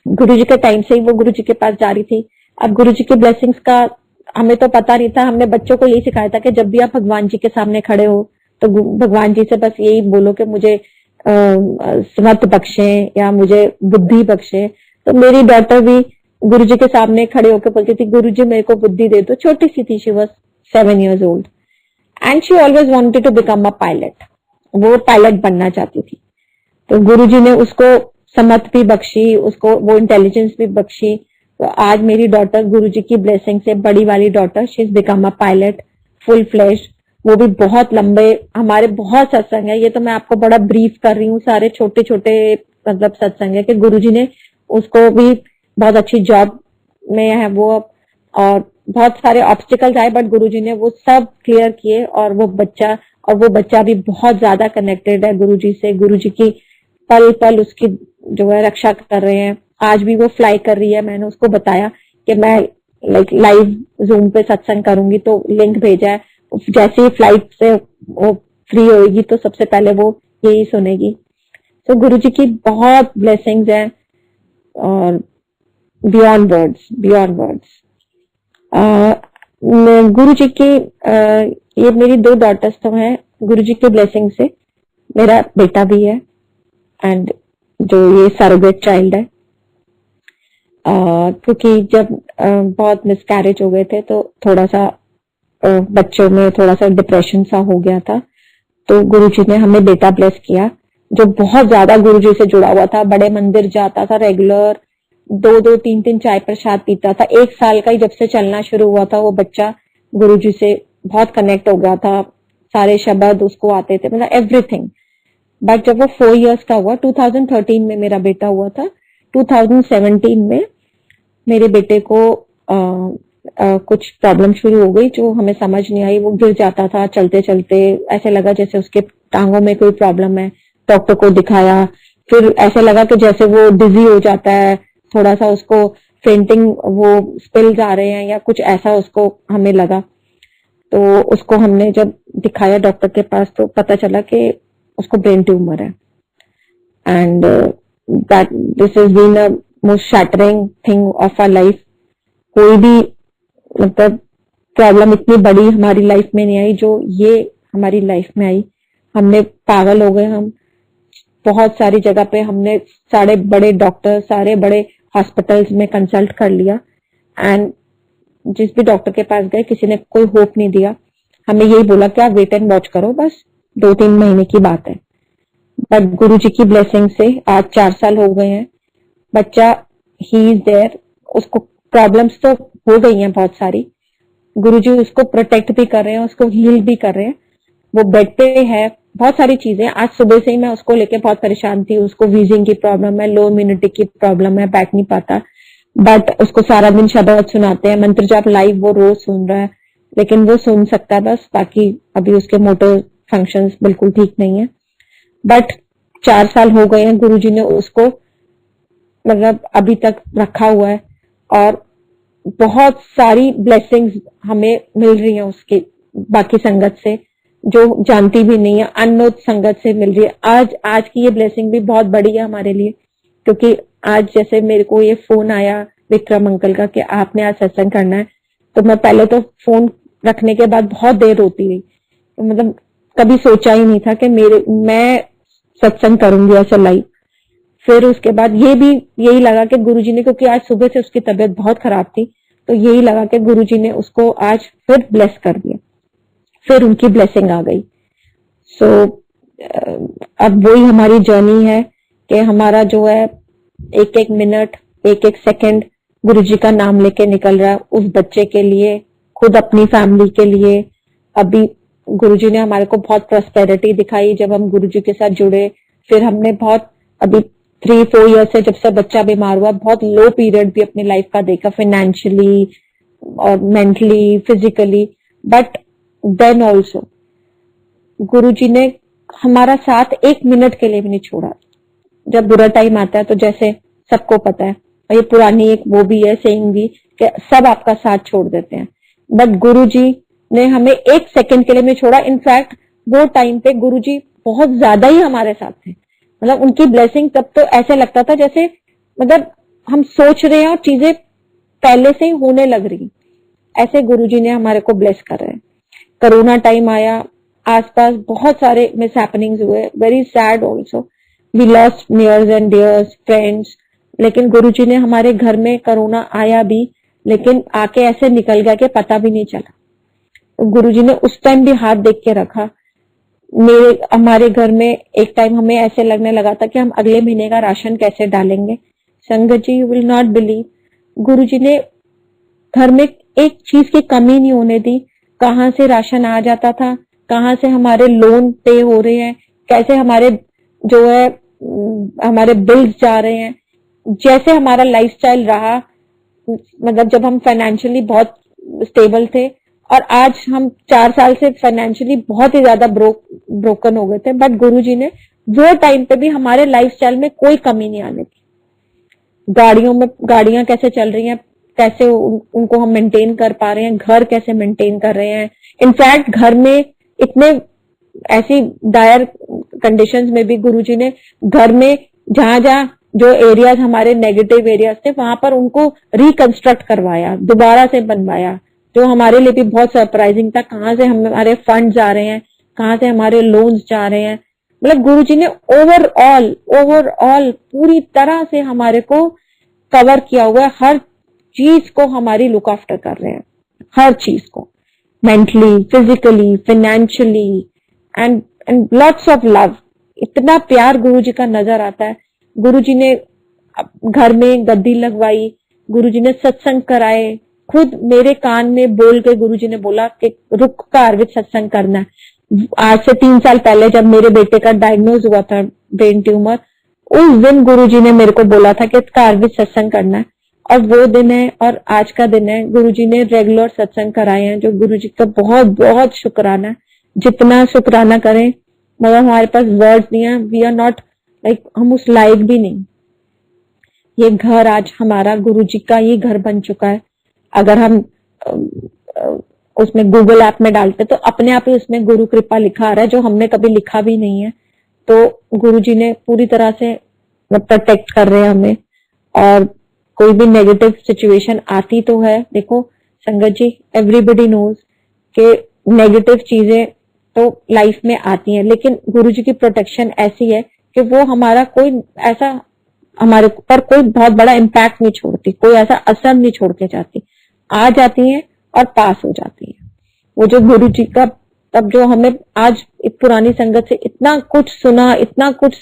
गुरुजी के टाइम से ही वो गुरुजी के पास जा रही थी। अब गुरुजी के ब्लेसिंग्स का हमें तो पता नहीं था, हमने बच्चों को यही सिखाया था कि जब भी आप भगवान जी के सामने खड़े हो तो भगवान जी से बस यही बोलो कि मुझे समर्थ बख्शे या मुझे बुद्धि बख्शे। तो मेरी डॉटर भी गुरुजी के सामने खड़े होकर बोलती थी, गुरुजी मेरे को बुद्धि दे दो। छोटी सी थी, she was 7 years old and she always wanted to become a pilot. वो पायलट बनना चाहती थी। तो गुरुजी ने उसको समर्थ भी बख्शी, उसको वो इंटेलिजेंस भी बख्शी। तो आज मेरी डॉटर गुरुजी की ब्लेसिंग से, बड़ी वाली daughter, she is become a pilot full flash. वो भी बहुत लंबे, हमारे बहुत सत्संग है, ये तो मैं आपको बड़ा ब्रीफ कर रही हूँ, सारे छोटे छोटे मतलब सत्संग है कि गुरुजी ने उसको भी बहुत अच्छी जॉब में है वो अब, और बहुत सारे ऑब्स्टिकल्स आए बट गुरुजी ने वो सब क्लियर किए। और वो बच्चा भी बहुत ज्यादा कनेक्टेड है गुरुजी से। गुरुजी की पल पल उसकी जो है रक्षा कर रहे हैं। आज भी वो फ्लाई कर रही है। मैंने उसको बताया कि मैं लाइव जूम पे सत्संग करूंगी, तो लिंक भेजा है। जैसे ही फ्लाइट से वो फ्री होगी तो सबसे पहले वो यही सुनेगी। तो गुरुजी की बहुत ब्लेसिंग्स हैं और बियॉन्ड वर्ड्स। गुरुजी की ये मेरी 2 डॉटर्स तो हैं गुरुजी के ब्लेसिंग से। मेरा बेटा भी है एंड जो ये सरोगेट चाइल्ड है। क्योंकि जब बहुत मिसकैरेज हो गए थे तो थोड़ा सा बच्चों में थोड़ा सा डिप्रेशन सा हो गया था। तो गुरुजी ने हमें बेटा ब्लेस किया जो बहुत ज्यादा गुरुजी से जुड़ा हुआ था। बड़े मंदिर जाता था रेगुलर, 2-2, 3-3 चाय प्रसाद पीता था। 1 साल का ही जब से चलना शुरू हुआ था वो बच्चा गुरुजी से बहुत कनेक्ट हो गया था। सारे शब्द उसको आते थे, मतलब एवरीथिंग। बट जब वो 4 years का हुआ, 2013 में मेरा बेटा हुआ था। 2017 में मेरे बेटे को कुछ प्रॉब्लम शुरू हो गई जो हमें समझ नहीं आई। वो गिर जाता था चलते चलते, ऐसे लगा जैसे उसके टांगों में कोई प्रॉब्लम है। डॉक्टर को दिखाया, फिर ऐसे लगा कि जैसे वो डिजी हो जाता है, थोड़ा सा उसको फेंटिंग, वो स्पिल्स आ रहे हैं या कुछ ऐसा उसको हमें लगा। तो उसको हमने जब दिखाया डॉक्टर के पास तो पता चला कि उसको ब्रेन ट्यूमर है। And that this is been a most shattering thing of our life. कोई भी मतलब प्रॉब्लम इतनी बड़ी हमारी लाइफ में नहीं आई जो ये हमारी लाइफ में आई। हमने पागल हो गए हम। बहुत सारी जगह पे हमने सारे बड़े डॉक्टर, सारे बड़े हॉस्पिटल्स में कंसल्ट कर लिया एंड जिस भी डॉक्टर के पास गए किसी ने कोई होप नहीं दिया। हमें यही बोला कि आप वेट एंड वॉच करो, बस 2-3 महीने की बात है। बट गुरुजी की ब्लेसिंग से आज 4 साल हो गए हैं। बच्चा ही इज देयर। उसको प्रॉब्लम्स तो हो गई हैं बहुत सारी, गुरुजी उसको प्रोटेक्ट भी कर रहे हैं, उसको हील भी कर रहे हैं। वो बेड पे है, बहुत सारी चीजें। आज सुबह से ही मैं उसको लेके बहुत परेशान थी। उसको वीजिंग की प्रॉब्लम है, लो इम्यूनिटी की प्रॉब्लम है, बैठ नहीं पाता। बट उसको सारा दिन शब्द सुनाते हैं, मंत्र जाप लाइव वो रोज सुन रहा है, लेकिन वो सुन सकता है बस, बाकी अभी उसके मोटर फंक्शंस बिल्कुल ठीक नहीं है। बट 4 साल हो गए हैं गुरुजी ने उसको मतलब अभी तक रखा हुआ है और बहुत सारी ब्लेसिंग्स हमें मिल रही हैं उसके बाकी संगत से, जो जानती भी नहीं है, अननोन संगत से मिल रही है। आज की ये ब्लेसिंग भी बहुत बड़ी है हमारे लिए, क्योंकि आज जैसे मेरे को ये फोन आया विक्रम अंकल का कि आपने आज सत्संग करना है, तो मैं पहले तो फोन रखने के बाद बहुत देर रोती रही। मतलब कभी सोचा ही नहीं था कि मैं सत्संग करूंगी ऐसा लाइव। फिर उसके बाद ये भी यही लगा कि गुरुजी ने, क्योंकि आज सुबह से उसकी तबीयत बहुत खराब थी, तो यही लगा कि गुरुजी ने उसको आज फिर ब्लेस कर दिया, फिर उनकी ब्लेसिंग आ गई। सो अब वही हमारी जर्नी है कि हमारा जो है एक एक मिनट, एक एक सेकंड गुरुजी का नाम लेके निकल रहा है उस बच्चे के लिए, खुद अपनी फैमिली के लिए। अभी गुरुजी ने हमारे को बहुत प्रॉस्पेरिटी दिखाई जब हम गुरुजी के साथ जुड़े। फिर हमने बहुत अभी 3-4 ईयर्स से जब से बच्चा बीमार हुआ, बहुत लो पीरियड भी अपनी लाइफ का देखा, फाइनेंशियली और mentally, physically. But then also Guruji ने हमारा साथ 1 मिनट के लिए भी नहीं छोड़ा। जब बुरा टाइम आता है तो जैसे सबको पता है, और ये पुरानी एक वो भी है सेइंग भी कि सब आपका साथ छोड़ देते हैं, बट गुरुजी ने हमें 1 सेकंड के लिए नहीं छोड़ा। इनफैक्ट वो टाइम पे गुरुजी बहुत ज्यादा ही हमारे साथ थे। मतलब उनकी ब्लेसिंग तब तो ऐसे लगता था जैसे मतलब हम सोच रहे हैं और चीजें पहले से ही होने लग रही, ऐसे गुरुजी ने हमारे को ब्लेस कर रहे हैं। कोरोना टाइम आया, आसपास बहुत सारे मिस हैपनिंग्स हुए, very sad also, we lost nears and dears friends. लेकिन गुरुजी ने हमारे घर में कोरोना आया भी, लेकिन आके ऐसे निकल गया कि पता भी नहीं चला। गुरुजी ने उस टाइम भी हाथ देख के रखा। हमारे घर में एक टाइम हमें ऐसे लगने लगा था कि हम अगले महीने का राशन कैसे डालेंगे। संगत जी, यू विल नॉट बिलीव, गुरुजी ने घर में एक चीज की कमी नहीं होने दी। कहाँ से राशन आ जाता था, कहाँ से हमारे लोन पे हो रहे हैं, कैसे हमारे जो है हमारे बिल्स जा रहे हैं, जैसे हमारा लाइफस्टाइल रहा, मतलब जब हम फाइनेंशियली बहुत स्टेबल थे, और आज हम 4 साल से फाइनेंशियली बहुत ही ज्यादा ब्रोकन हो गए थे। बट गुरुजी ने वो टाइम पे भी हमारे लाइफस्टाइल में कोई कमी नहीं आने दी। गाड़ियां कैसे चल रही हैं, कैसे उनको हम मेंटेन कर पा रहे हैं, घर कैसे मेंटेन कर रहे हैं। इनफैक्ट घर में इतने ऐसी डायर कंडीशंस में भी गुरुजी ने घर में जहां जहां जो एरियाज हमारे नेगेटिव एरियाज थे, वहां पर उनको रिकंस्ट्रक्ट करवाया, दोबारा से बनवाया, जो हमारे लिए भी बहुत सरप्राइजिंग था। कहाँ से हमारे फंड्स आ रहे हैं, कहाँ से हमारे लोन्स जा रहे हैं। मतलब गुरुजी ने ओवरऑल पूरी तरह से हमारे को कवर किया हुआ है। हर चीज को हमारी लुक आफ्टर कर रहे हैं, हर चीज को, mentally, physically, financially and lots of love. इतना प्यार गुरुजी का नजर आता है। गुरुजी ने घर में गद्दी लगवाई, गुरुजी ने सत्संग कराए, खुद मेरे कान में बोल के गुरुजी ने बोला कि रुक घर विच सत्संग करना है। आज से 3 साल पहले जब मेरे बेटे का डायग्नोज हुआ था ब्रेन ट्यूमर, उस दिन गुरुजी ने मेरे को बोला था कि घर विच सत्संग करना है, और वो दिन है और आज का दिन है। गुरुजी ने रेगुलर सत्संग कराए हैं, जो गुरुजी का बहुत बहुत शुक्राना है। जितना शुक्राना करें, मगर हमारे पास वर्ड्स नहीं है। वी आर नॉट लाइक, हम उस लायक भी नहीं। ये घर आज हमारा गुरुजी का ये घर बन चुका है। अगर हम उसमें गूगल ऐप में डालते तो अपने आप ही उसमें गुरु कृपा लिखा आ रहा है, जो हमने कभी लिखा भी नहीं है। तो गुरुजी ने पूरी तरह से प्रोटेक्ट कर रहे हैं हमें। और कोई भी नेगेटिव सिचुएशन आती तो है, देखो संगत जी, एवरीबडी नोज के नेगेटिव चीजें तो लाइफ में आती हैं, लेकिन गुरुजी की प्रोटेक्शन ऐसी है कि वो हमारा कोई ऐसा, हमारे पर कोई बहुत बड़ा इम्पैक्ट नहीं छोड़ती, कोई ऐसा असर नहीं छोड़ के जाती। आ जाती है और पास हो जाती है। वो जो गुरुजी का, तब जो हमें आज पुरानी संगत से इतना कुछ सुना, इतना कुछ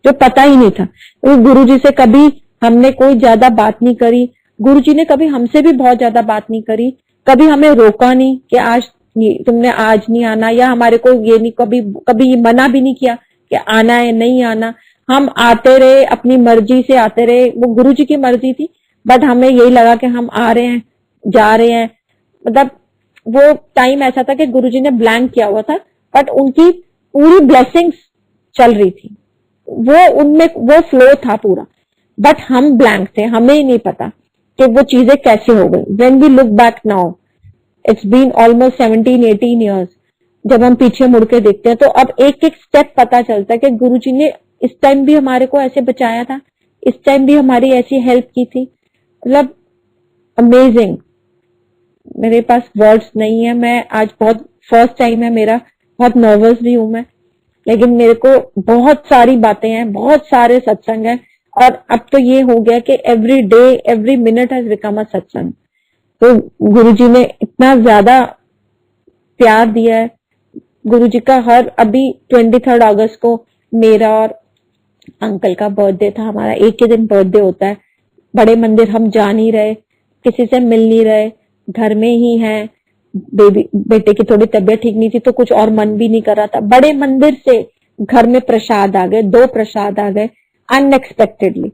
जो पता ही नहीं था। तो गुरुजी से कभी हमने कोई ज्यादा बात नहीं करी, गुरुजी ने कभी हमसे भी बहुत ज्यादा बात नहीं करी। कभी हमें रोका नहीं कि आज तुमने आज नहीं आना, या हमारे को ये नहीं, कभी मना भी नहीं किया कि आना है नहीं आना। हम आते रहे, अपनी मर्जी से आते रहे। वो गुरुजी की मर्जी थी, बट हमें यही लगा कि हम आ रहे हैं, जा रहे हैं। मतलब वो टाइम ऐसा था कि गुरुजी ने ब्लैंक किया हुआ था, बट उनकी पूरी ब्लेसिंग्स चल रही थी। वो उनमें वो फ्लो था पूरा, बट हम ब्लैंक थे। हमें ही नहीं पता कि वो चीजें कैसे हो गई। When we look back now, it's been almost 17-18 years. जब हम पीछे मुड़ के देखते हैं तो अब एक एक स्टेप पता चलता है कि गुरुजी ने इस टाइम भी हमारे को ऐसे बचाया था, इस टाइम भी हमारी ऐसी हेल्प की थी। मतलब अमेजिंग। मेरे पास वर्ड्स नहीं है। मैं आज बहुत फर्स्ट टाइम है मेरा, बहुत नर्वस भी हूं मैं, लेकिन मेरे को बहुत सारी बातें हैं, बहुत सारे सत्संग हैं, और अब तो ये हो गया कि every day every minute has become a सत्संग। तो गुरुजी ने इतना ज्यादा प्यार दिया है। गुरुजी का हर, अभी 23 अगस्त को मेरा और अंकल का बर्थडे था। हमारा एक ही दिन बर्थडे होता है। बड़े मंदिर हम जा नहीं रहे, किसी से मिल नहीं रहे, घर में ही हैं। बेटे की थोड़ी तबीयत ठीक नहीं थी तो कुछ और मन भी नहीं कर रहा था। बड़े मंदिर से घर में प्रसाद आ गए, 2 प्रसाद आ गए अनएक्सपेक्टेडली,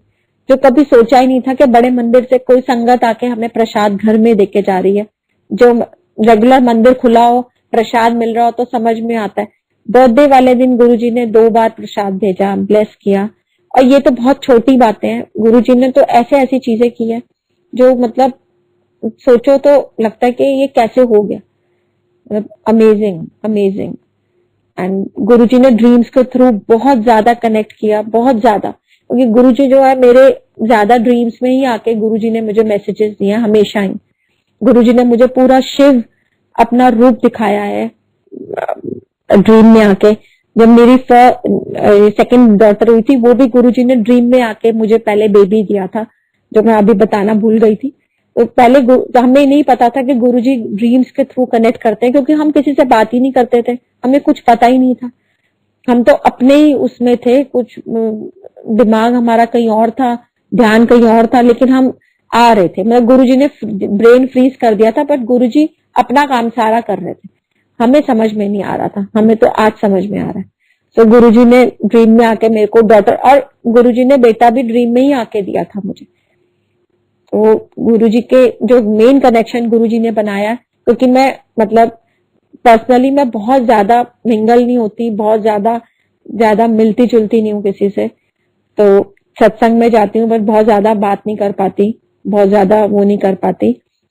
जो कभी सोचा ही नहीं था कि बड़े मंदिर से कोई संगत आके हमें प्रसाद घर में देके जा रही है। जो रेगुलर मंदिर खुला हो, प्रसाद मिल रहा हो तो समझ में आता है। बर्थडे वाले दिन गुरुजी ने 2 बार प्रसाद भेजा, ब्लेस किया। और ये तो बहुत छोटी बातें हैं, गुरुजी ने तो ऐसे ऐसी चीजें की है जो मतलब सोचो तो लगता है कि ये कैसे हो गया। मतलब अमेजिंग अमेजिंग। एंड गुरुजी ने ड्रीम्स के थ्रू बहुत ज्यादा कनेक्ट किया, बहुत ज्यादा, क्योंकि गुरुजी जो है मेरे ज्यादा ड्रीम्स में ही आके गुरुजी ने मुझे मैसेजेस दिए हमेशा ही। गुरुजी ने मुझे पूरा शिव अपना रूप दिखाया है। ड्रीम में आके, जब मेरी सेकंड डॉटर हुई थी वो भी गुरुजी ने ड्रीम में आके मुझे पहले बेबी दिया था, जो मैं अभी बताना भूल गई थी। तो पहले हमें नहीं पता था कि गुरुजी ड्रीम्स के थ्रू कनेक्ट करते हैं, क्योंकि हम किसी से बात ही नहीं करते थे, हमें कुछ पता ही नहीं था, हम तो अपने ही उसमें थे, कुछ दिमाग हमारा कहीं और था, ध्यान कहीं और था, लेकिन हम आ रहे थे। मतलब गुरुजी ने ब्रेन फ्रीज कर दिया था, बट गुरुजी अपना काम सारा कर रहे थे, हमें समझ में नहीं आ रहा था, हमें तो आज समझ में आ रहा है। तो गुरुजी ने ड्रीम में आके मेरे को डॉटर, और गुरुजी ने बेटा भी ड्रीम में ही आके दिया था मुझे। तो गुरुजी के जो मेन कनेक्शन गुरुजी ने बनाया, क्योंकि मैं मतलब पर्सनली मैं बहुत ज्यादा मिंगल नहीं होती, बहुत ज्यादा मिलती जुलती नहीं हूँ किसी से, तो सत्संग में जाती हूँ बट बहुत ज्यादा बात नहीं कर पाती, बहुत ज्यादा वो नहीं कर पाती,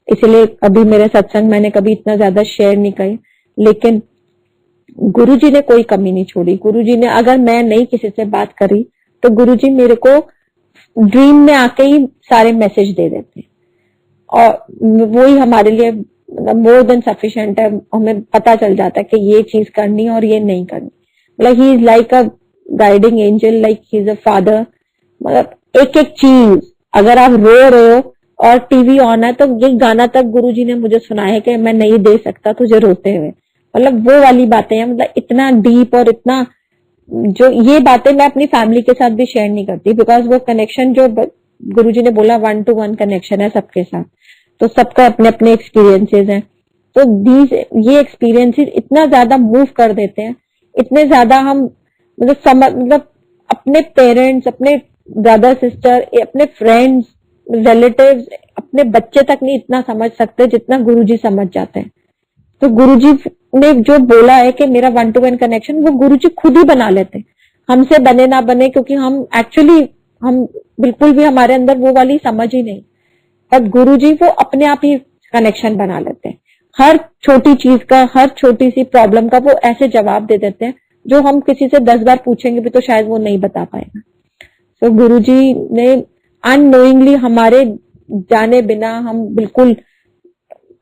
इसलिए अभी मेरे सत्संग मैंने कभी इतना ज्यादा शेयर नहीं किए। लेकिन गुरुजी ने कोई कमी नहीं छोड़ी। गुरुजी ने, अगर मैं नहीं किसी से बात करी तो गुरुजी मेरे को ड्रीम में आके ही सारे मैसेज दे देते, और वही हमारे लिए मोर देन सफिशिएंट है। हमें पता चल जाता है कि ये चीज करनी और ये नहीं करनी। मतलब he is like a guiding angel, like he is a father. मतलब एक एक चीज, अगर आप रो रहे हो और टीवी ऑन है तो ये गाना तक गुरुजी ने मुझे सुनाया है कि मैं नहीं दे सकता तुझे रोते हुए। मतलब वो वाली बातें हैं, मतलब इतना डीप और इतना, जो ये बातें मैं अपनी फैमिली के साथ भी शेयर नहीं करती, बिकॉज वो कनेक्शन जो गुरुजी ने बोला 1-to-1 कनेक्शन है सबके साथ, तो सबका अपने अपने एक्सपीरियंसेस हैं। तो ये एक्सपीरियंसेस इतना ज्यादा मूव कर देते हैं, इतने ज्यादा हम मतलब अपने पेरेंट्स, अपने ब्रदर सिस्टर, अपने फ्रेंड्स, रिलेटिव्स, अपने बच्चे तक नहीं इतना समझ सकते जितना गुरुजी समझ जाते हैं। तो गुरुजी ने जो बोला है कि मेरा 1-to-1 कनेक्शन, वो गुरुजी खुद ही बना लेते हैं, हमसे बने ना बने, क्योंकि हम एक्चुअली हम बिल्कुल भी हमारे अंदर वो वाली समझ ही नहीं, पर गुरुजी वो अपने आप ही कनेक्शन बना लेते हैं। हर छोटी चीज का, हर छोटी सी प्रॉब्लम का वो ऐसे जवाब दे देते हैं जो हम किसी से 10 बार पूछेंगे भी तो शायद वो नहीं बता पाएगा। तो गुरुजी ने अननोइंगली, हमारे जाने बिना, हम बिल्कुल,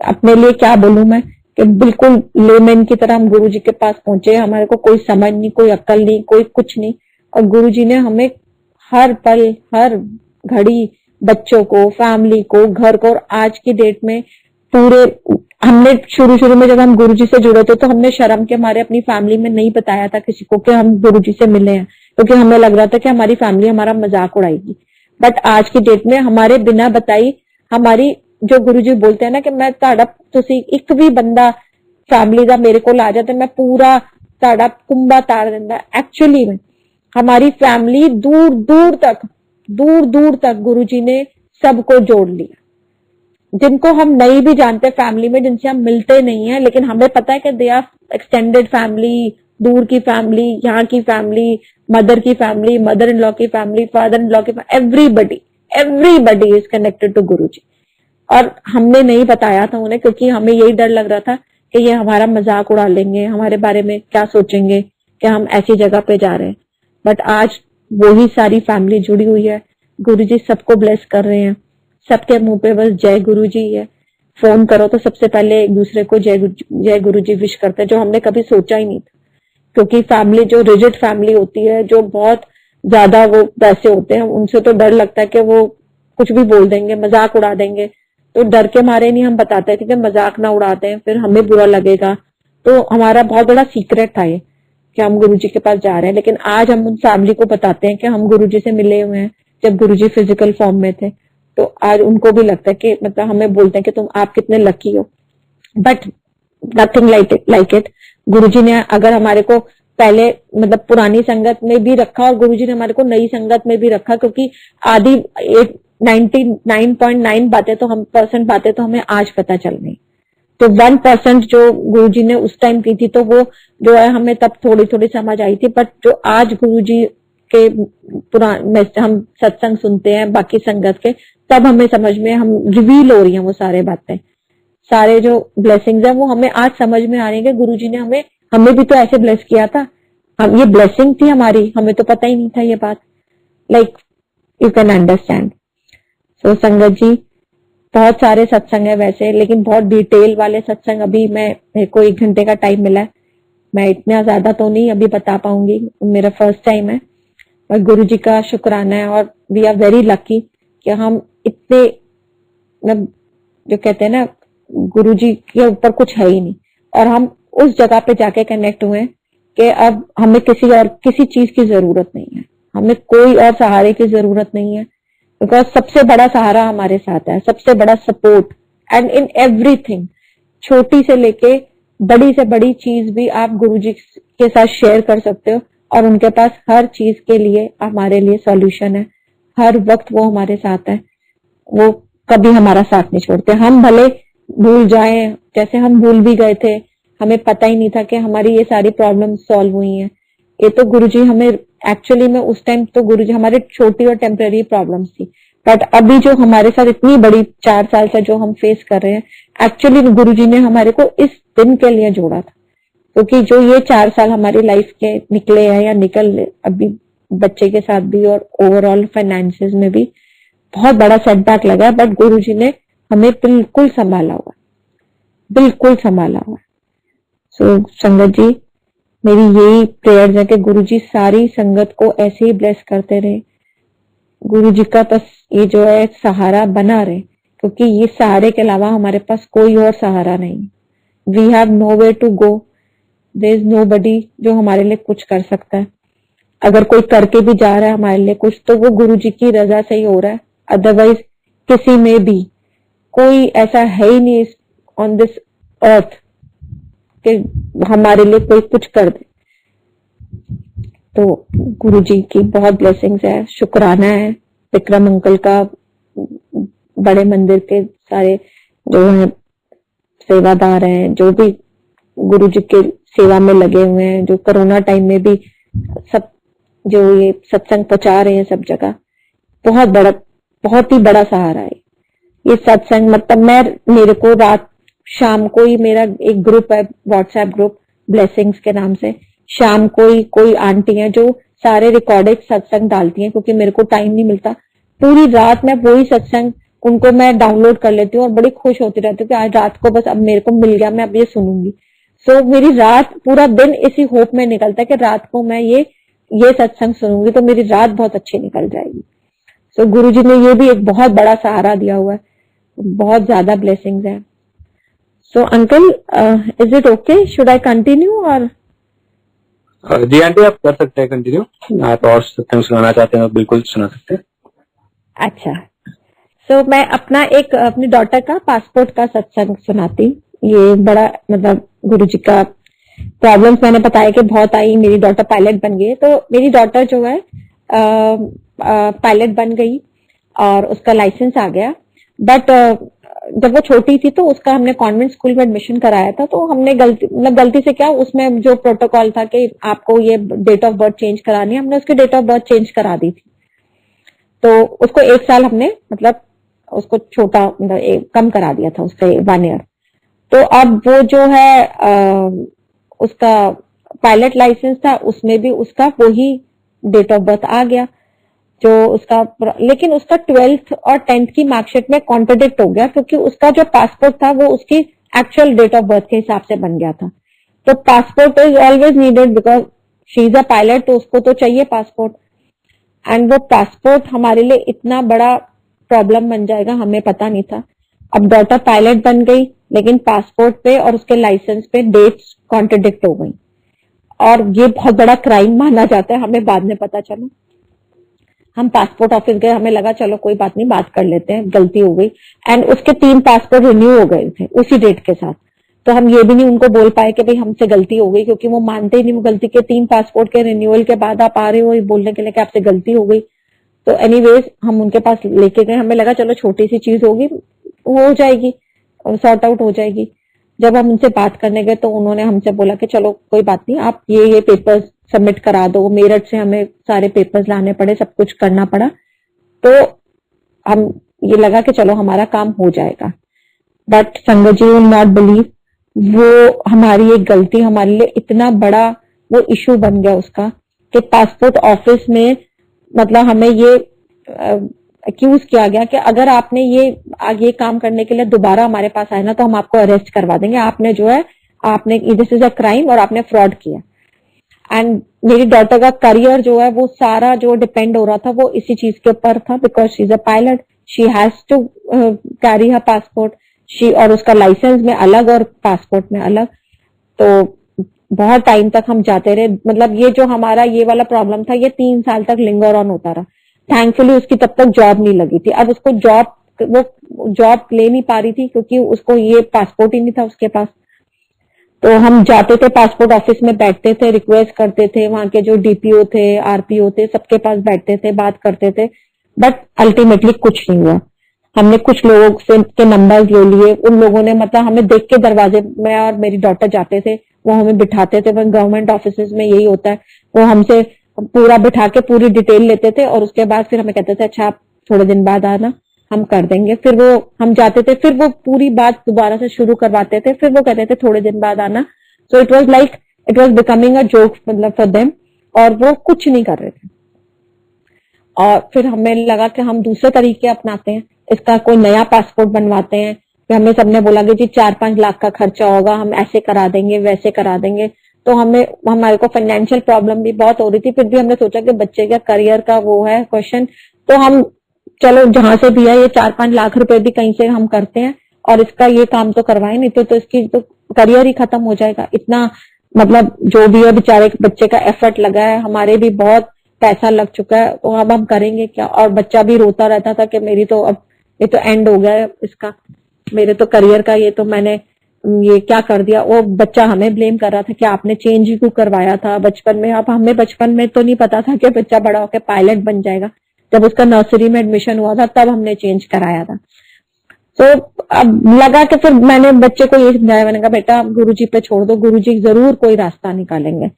अपने लिए क्या बोलूं मैं, कि बिल्कुल लेमैन की तरह हम गुरुजी के पास पहुंचे। हमारे को कोई समझ नहीं, कोई अक्ल नहीं, कोई कुछ नहीं, और गुरुजी ने हमें हर पल, हर घड़ी, बच्चों को, फैमिली को, घर को, और आज की डेट में पूरे, हमने शुरू में जब हम गुरुजी से जुड़े थे तो हमने शर्म के मारे अपनी फैमिली में नहीं बताया था किसी को कि हम गुरुजी से मिले हैं, क्योंकि हमें लग रहा था कि हमारी फैमिली हमारा मजाक उड़ाएगी। बट आज की डेट में हमारे बिना बताई, हमारी जो गुरुजी बोलते हैं ना कि मैं ताड़ा, तुसी एक भी बंदा फैमिली का मेरे को ला जाता, मैं पूरा ताड़ा कुंभा ताड़ देंदा। एक्चुअली में हमारी फैमिली दूर दूर तक गुरुजी ने सबको जोड़ लिया, जिनको हम नहीं भी जानते फैमिली में, जिनसे हम मिलते नहीं है, लेकिन हमें पता है कि दे आर एक्सटेंडेड फैमिली, दूर की फैमिली, यहाँ की फैमिली, मदर की फैमिली, मदर इन लॉ की फैमिली, फादर इन लॉ की, एवरीबडी इज कनेक्टेड टू गुरुजी। और हमने नहीं बताया था उन्हें, क्योंकि हमें यही डर लग रहा था कि ये हमारा मजाक उड़ा लेंगे, हमारे बारे में क्या सोचेंगे कि हम ऐसी जगह पे जा रहे हैं। बट आज वही सारी फैमिली जुड़ी हुई है, गुरुजी सबको ब्लेस कर रहे हैं, सबके मुंह पे बस जय गुरुजी है। फोन करो तो सबसे पहले एक दूसरे को जय गुरुजी विश करते हैं, जो हमने कभी सोचा ही नहीं था। क्योंकि फैमिली जो रिजिड फैमिली होती है, जो बहुत ज्यादा वो वैसे होते हैं, उनसे तो डर लगता है कि वो कुछ भी बोल देंगे, मजाक उड़ा देंगे, तो डर के मारे नहीं हम बताते थे कि मजाक ना उड़ाते हैं, फिर हमें बुरा लगेगा। तो हमारा बहुत बड़ा सीक्रेट था ये कि हम गुरुजी के पास जा रहे हैं। लेकिन आज हम उन फैमिली को बताते हैं कि हम गुरुजी से मिले हुए हैं, जब गुरुजी फिजिकल फॉर्म में थे। तो आज उनको भी लगता है कि, मतलब हमें बोलते हैं कि तुम, आप कितने लकी हो। But nothing like it. Guruji ने अगर हमारे को पहले, मतलब पुरानी संगत में भी रखा, और गुरुजी ने हमारे को नई संगत में भी रखा, क्योंकि आधी 99.9 बातें तो हम बातें तो हमें आज पता चल गई। तो 1% जो गुरुजी ने उस टाइम की थी, तो वो जो है हमें तब थोड़ी थोड़ी समझ आई थी। बट जो आज गुरुजी के हम सत्संग सुनते हैं बाकी संगत के, तब हमें समझ में, हम रिवील हो रही हैं वो सारे बातें, सारे जो ब्लेसिंग्स है वो हमें आज समझ में आ रही है कि गुरुजी ने हमें भी तो ऐसे ब्लेस किया था। हम, ये ब्लेसिंग थी हमारी, हमें तो पता ही नहीं था ये बात। Like you can understand. So संगत जी, बहुत सारे सत्संग है वैसे, लेकिन बहुत डिटेल वाले सत्संग अभी मेरे को 1 घंटे का टाइम मिला है, मैं इतना ज्यादा तो नहीं अभी बता पाऊंगी, मेरा फर्स्ट टाइम है, और गुरु जी का शुक्राना है। और वी आर वेरी लकी कि हम इतने, मतलब जो कहते हैं ना, गुरु जी के ऊपर कुछ है ही नहीं, और हम उस जगह पे जाके कनेक्ट हुए हैं कि अब हमें किसी चीज की जरूरत नहीं है, हमें कोई और सहारे की जरूरत नहीं है, बिकॉज सबसे बड़ा सहारा हमारे साथ है, सबसे बड़ा सपोर्ट, एंड इन एवरीथिंग, छोटी से लेके बड़ी से बड़ी चीज भी आप गुरुजी के साथ शेयर कर सकते हो, और उनके पास हर चीज के लिए हमारे लिए सॉल्यूशन है, हर वक्त वो हमारे साथ है, वो कभी हमारा साथ नहीं छोड़ते। हम भले भूल जाएं, जैसे हम भूल भी गए थे, हमें पता ही नहीं था कि हमारी ये सारी प्रॉब्लम सॉल्व हुई हैं। ये तो गुरुजी हमें एक्चुअली में उस टाइम तो गुरुजी हमारे छोटी और टेम्पररी प्रॉब्लम्स थी, बट अभी जो हमारे साथ इतनी बड़ी 4 साल से जो हम फेस कर रहे हैं, एक्चुअली गुरुजी ने हमारे को इस दिन के लिए जोड़ा था, क्योंकि जो ये 4 साल हमारी लाइफ के निकले हैं या निकल अभी बच्चे के साथ भी और ओवरऑल फाइनेंसेस में भी बहुत बड़ा सेटबैक लगा, बट गुरुजी ने हमें बिल्कुल संभाला हुआ, बिल्कुल संभाला हुआ। सो संगत जी, मेरी यही प्रेयर्स है कि गुरुजी सारी संगत को ऐसे ही ब्लेस करते रहे, गुरुजी का बस ये जो है सहारा बना रहे, क्योंकि ये सहारे के अलावा हमारे पास कोई और सहारा नहीं। We have no way to go, there is nobody जो हमारे लिए कुछ कर सकता है। अगर कोई करके भी जा रहा है हमारे लिए कुछ, तो वो गुरुजी की रजा से ही हो रहा है, अदरवाइज किसी में भी कोई ऐसा है ही नहीं ऑन दिस अर्थ कि हमारे लिए कोई कुछ कर दे। तो गुरुजी की बहुत ब्लेसिंग्स है, शुक्राना है विक्रम अंकल का, बड़े मंदिर के सारे जो है सेवादार हैं, जो भी गुरुजी के सेवा में लगे हुए हैं, जो कोरोना टाइम में भी सब जो ये सत्संग पहुंचा रहे हैं सब जगह, बहुत ही बड़ा सहारा है ये सत्संग। मतलब मेरे को रात शाम को ही मेरा एक ग्रुप है, व्हाट्सएप ग्रुप ब्लेसिंग्स के नाम से, शाम को ही कोई आंटी है जो सारे रिकॉर्डेड सत्संग डालती हैं, क्योंकि मेरे को टाइम नहीं मिलता, पूरी रात मैं वही सत्संग उनको मैं डाउनलोड कर लेती हूँ और बड़ी खुश होती रहती हूँ कि आज रात को बस अब मेरे को मिल गया, मैं अब ये सुनूंगी। सो मेरी रात पूरा दिन इसी होप में निकलता है कि रात को मैं ये सत्संग सुनूंगी तो मेरी रात बहुत अच्छी निकल जाएगी। सो गुरुजी ने ये भी एक बहुत बड़ा सहारा दिया हुआ है, बहुत ज्यादा ब्लेसिंग्स है। So uncle, is it okay, should I continue और? जी आंटी, आप कर सकते हैं कंटिन्यू, आप और सत्संग सुनाना चाहते हैं बिल्कुल सुना सकते हैं। अच्छा, सो मैं अपनी डॉटर का पासपोर्ट का सत्संग सुनाती। ये बड़ा मतलब गुरुजी का प्रॉब्लम्स मैंने बताया कि बहुत आई, मेरी डॉटर पायलट बन गई, तो मेरी डॉटर जो है पायलट बन गई और उसका लाइसेंस आ गया, बट जब वो छोटी थी तो उसका हमने कॉन्वेंट स्कूल में एडमिशन कराया था, तो हमने गलती से क्या, उसमें जो प्रोटोकॉल था कि आपको ये डेट ऑफ बर्थ चेंज करानी है, हमने उसकी डेट ऑफ बर्थ चेंज करा दी थी। तो उसको 1 साल हमने मतलब उसको छोटा मतलब कम करा दिया था उसका 1 ईयर। तो अब वो जो है उसका पायलट लाइसेंस था, उसमें भी उसका वही डेट ऑफ बर्थ आ गया जो उसका, लेकिन उसका 12th और 10th की मार्कशीट में कॉन्ट्रडिक्ट हो गया, क्योंकि उसका जो पासपोर्ट था वो उसकी एक्चुअल डेट ऑफ बर्थ के हिसाब से बन गया था। तो passport is always needed because she is a pilot, तो उसको तो चाहिए पासपोर्ट, एंड वो पासपोर्ट हमारे लिए इतना बड़ा प्रॉब्लम बन जाएगा हमें पता नहीं था। अब डॉटर पायलट बन गई, लेकिन पासपोर्ट पे और उसके लाइसेंस पे डेट्स कॉन्ट्रडिक्ट हो गई, और ये बहुत बड़ा क्राइम माना जाता है, हमें बाद में पता चला। हम पासपोर्ट ऑफिस गए, हमें लगा चलो कोई बात नहीं, बात कर लेते हैं, गलती हो गई, एंड उसके 3 पासपोर्ट रिन्यू हो गए थे उसी डेट के साथ। तो हम ये भी नहीं उनको बोल पाए कि भाई हमसे गलती हो गई, क्योंकि वो मानते ही नहीं वो गलती के 3 पासपोर्ट के रिन्यूअल के बाद आप आ रहे हो बोलने के लिए कि आपसे गलती हो गई। तो एनीवेज हम उनके पास लेके गए, हमें लगा चलो छोटी सी चीज होगी, हो जाएगी, सॉर्ट आउट हो जाएगी। जब हम उनसे बात करने गए तो उन्होंने हमसे बोला कि चलो कोई बात नहीं, आप ये पेपर्स सबमिट करा दो। मेरठ से हमें सारे पेपर्स लाने पड़े, सब कुछ करना पड़ा, तो हम ये लगा कि चलो हमारा काम हो जाएगा। बट संगत जी विल नॉट बिलीव, वो हमारी एक गलती हमारे लिए इतना बड़ा वो इशू बन गया उसका, कि पासपोर्ट ऑफिस में मतलब हमें ये एक्यूज किया गया कि अगर आपने ये काम करने के लिए दोबारा हमारे पास आए ना तो हम आपको अरेस्ट करवा देंगे, आपने जो है आपने, दिस इज अ क्राइम और आपने फ्रॉड किया। एंड मेरी डॉटर का करियर जो है वो सारा जो डिपेंड हो रहा था वो इसी चीज के ऊपर था, because she is a pilot, she has to carry her passport, she, और उसका लाइसेंस में अलग और पासपोर्ट में अलग। तो बहुत टाइम तक हम जाते रहे, मतलब ये जो हमारा ये वाला प्रॉब्लम था ये 3 साल तक लिंगर ऑन होता रहा। थैंकफुली उसकी तब तक जॉब नहीं लगी थी। अब उसको वो जॉब ले नहीं पा रही थी क्योंकि उसको ये पासपोर्ट ही नहीं था उसके पास। तो हम जाते थे पासपोर्ट ऑफिस में, बैठते थे, रिक्वेस्ट करते थे, वहां के जो डीपीओ थे, आरपीओ थे, सबके पास बैठते थे, बात करते थे, बट अल्टीमेटली कुछ नहीं हुआ। हमने कुछ लोगों से के नंबर्स ले लिए, उन लोगों ने मतलब हमें देख के दरवाजे में, और मेरी डॉटर जाते थे, वो हमें बिठाते थे, गवर्नमेंट ऑफिस में यही होता है, वो हमसे पूरा बिठा के पूरी डिटेल लेते थे और उसके बाद फिर हमें कहते थे अच्छा आप थोड़े दिन बाद आना, हम कर देंगे। फिर वो हम जाते थे, फिर वो पूरी बात दोबारा से शुरू करवाते थे, फिर वो कहते थे थोड़े दिन बाद आना। So it was becoming a joke मतलब फॉर देम, और वो कुछ नहीं कर रहे थे। और फिर हमें लगा कि हम दूसरे तरीके अपनाते हैं, इसका कोई नया पासपोर्ट बनवाते हैं। फिर हमें सबने बोला कि जी 4-5 लाख का खर्चा होगा, हम ऐसे करा देंगे वैसे करा देंगे। तो हमारे को फाइनेंशियल प्रॉब्लम भी बहुत हो रही थी, फिर भी हमने सोचा कि बच्चे का करियर का वो है क्वेश्चन, तो हम चलो जहां से भी है ये 4-5 लाख रुपए भी कहीं से हम करते हैं और इसका ये काम तो करवाए, नहीं तो इसकी तो करियर ही खत्म हो जाएगा। इतना मतलब जो भी है बेचारे बच्चे का एफर्ट लगा है, हमारे भी बहुत पैसा लग चुका है, तो अब हम करेंगे क्या। और बच्चा भी रोता रहता था कि मेरी तो अब ये तो एंड हो गया है इसका, मेरे तो करियर का, ये तो मैंने ये क्या कर दिया। वो बच्चा हमें ब्लेम कर रहा था कि आपने चेंज ही क्यों करवाया था बचपन में। अब हमें बचपन में तो नहीं पता था कि बच्चा बड़ा होकर पायलट बन जाएगा, जब उसका नर्सरी में एडमिशन हुआ था तब हमने चेंज कराया था। तो अब लगा कि फिर मैंने बच्चे को ये समझाया, मैंने कहा बेटा गुरुजी पे छोड़ दो, गुरुजी जरूर कोई रास्ता निकालेंगे।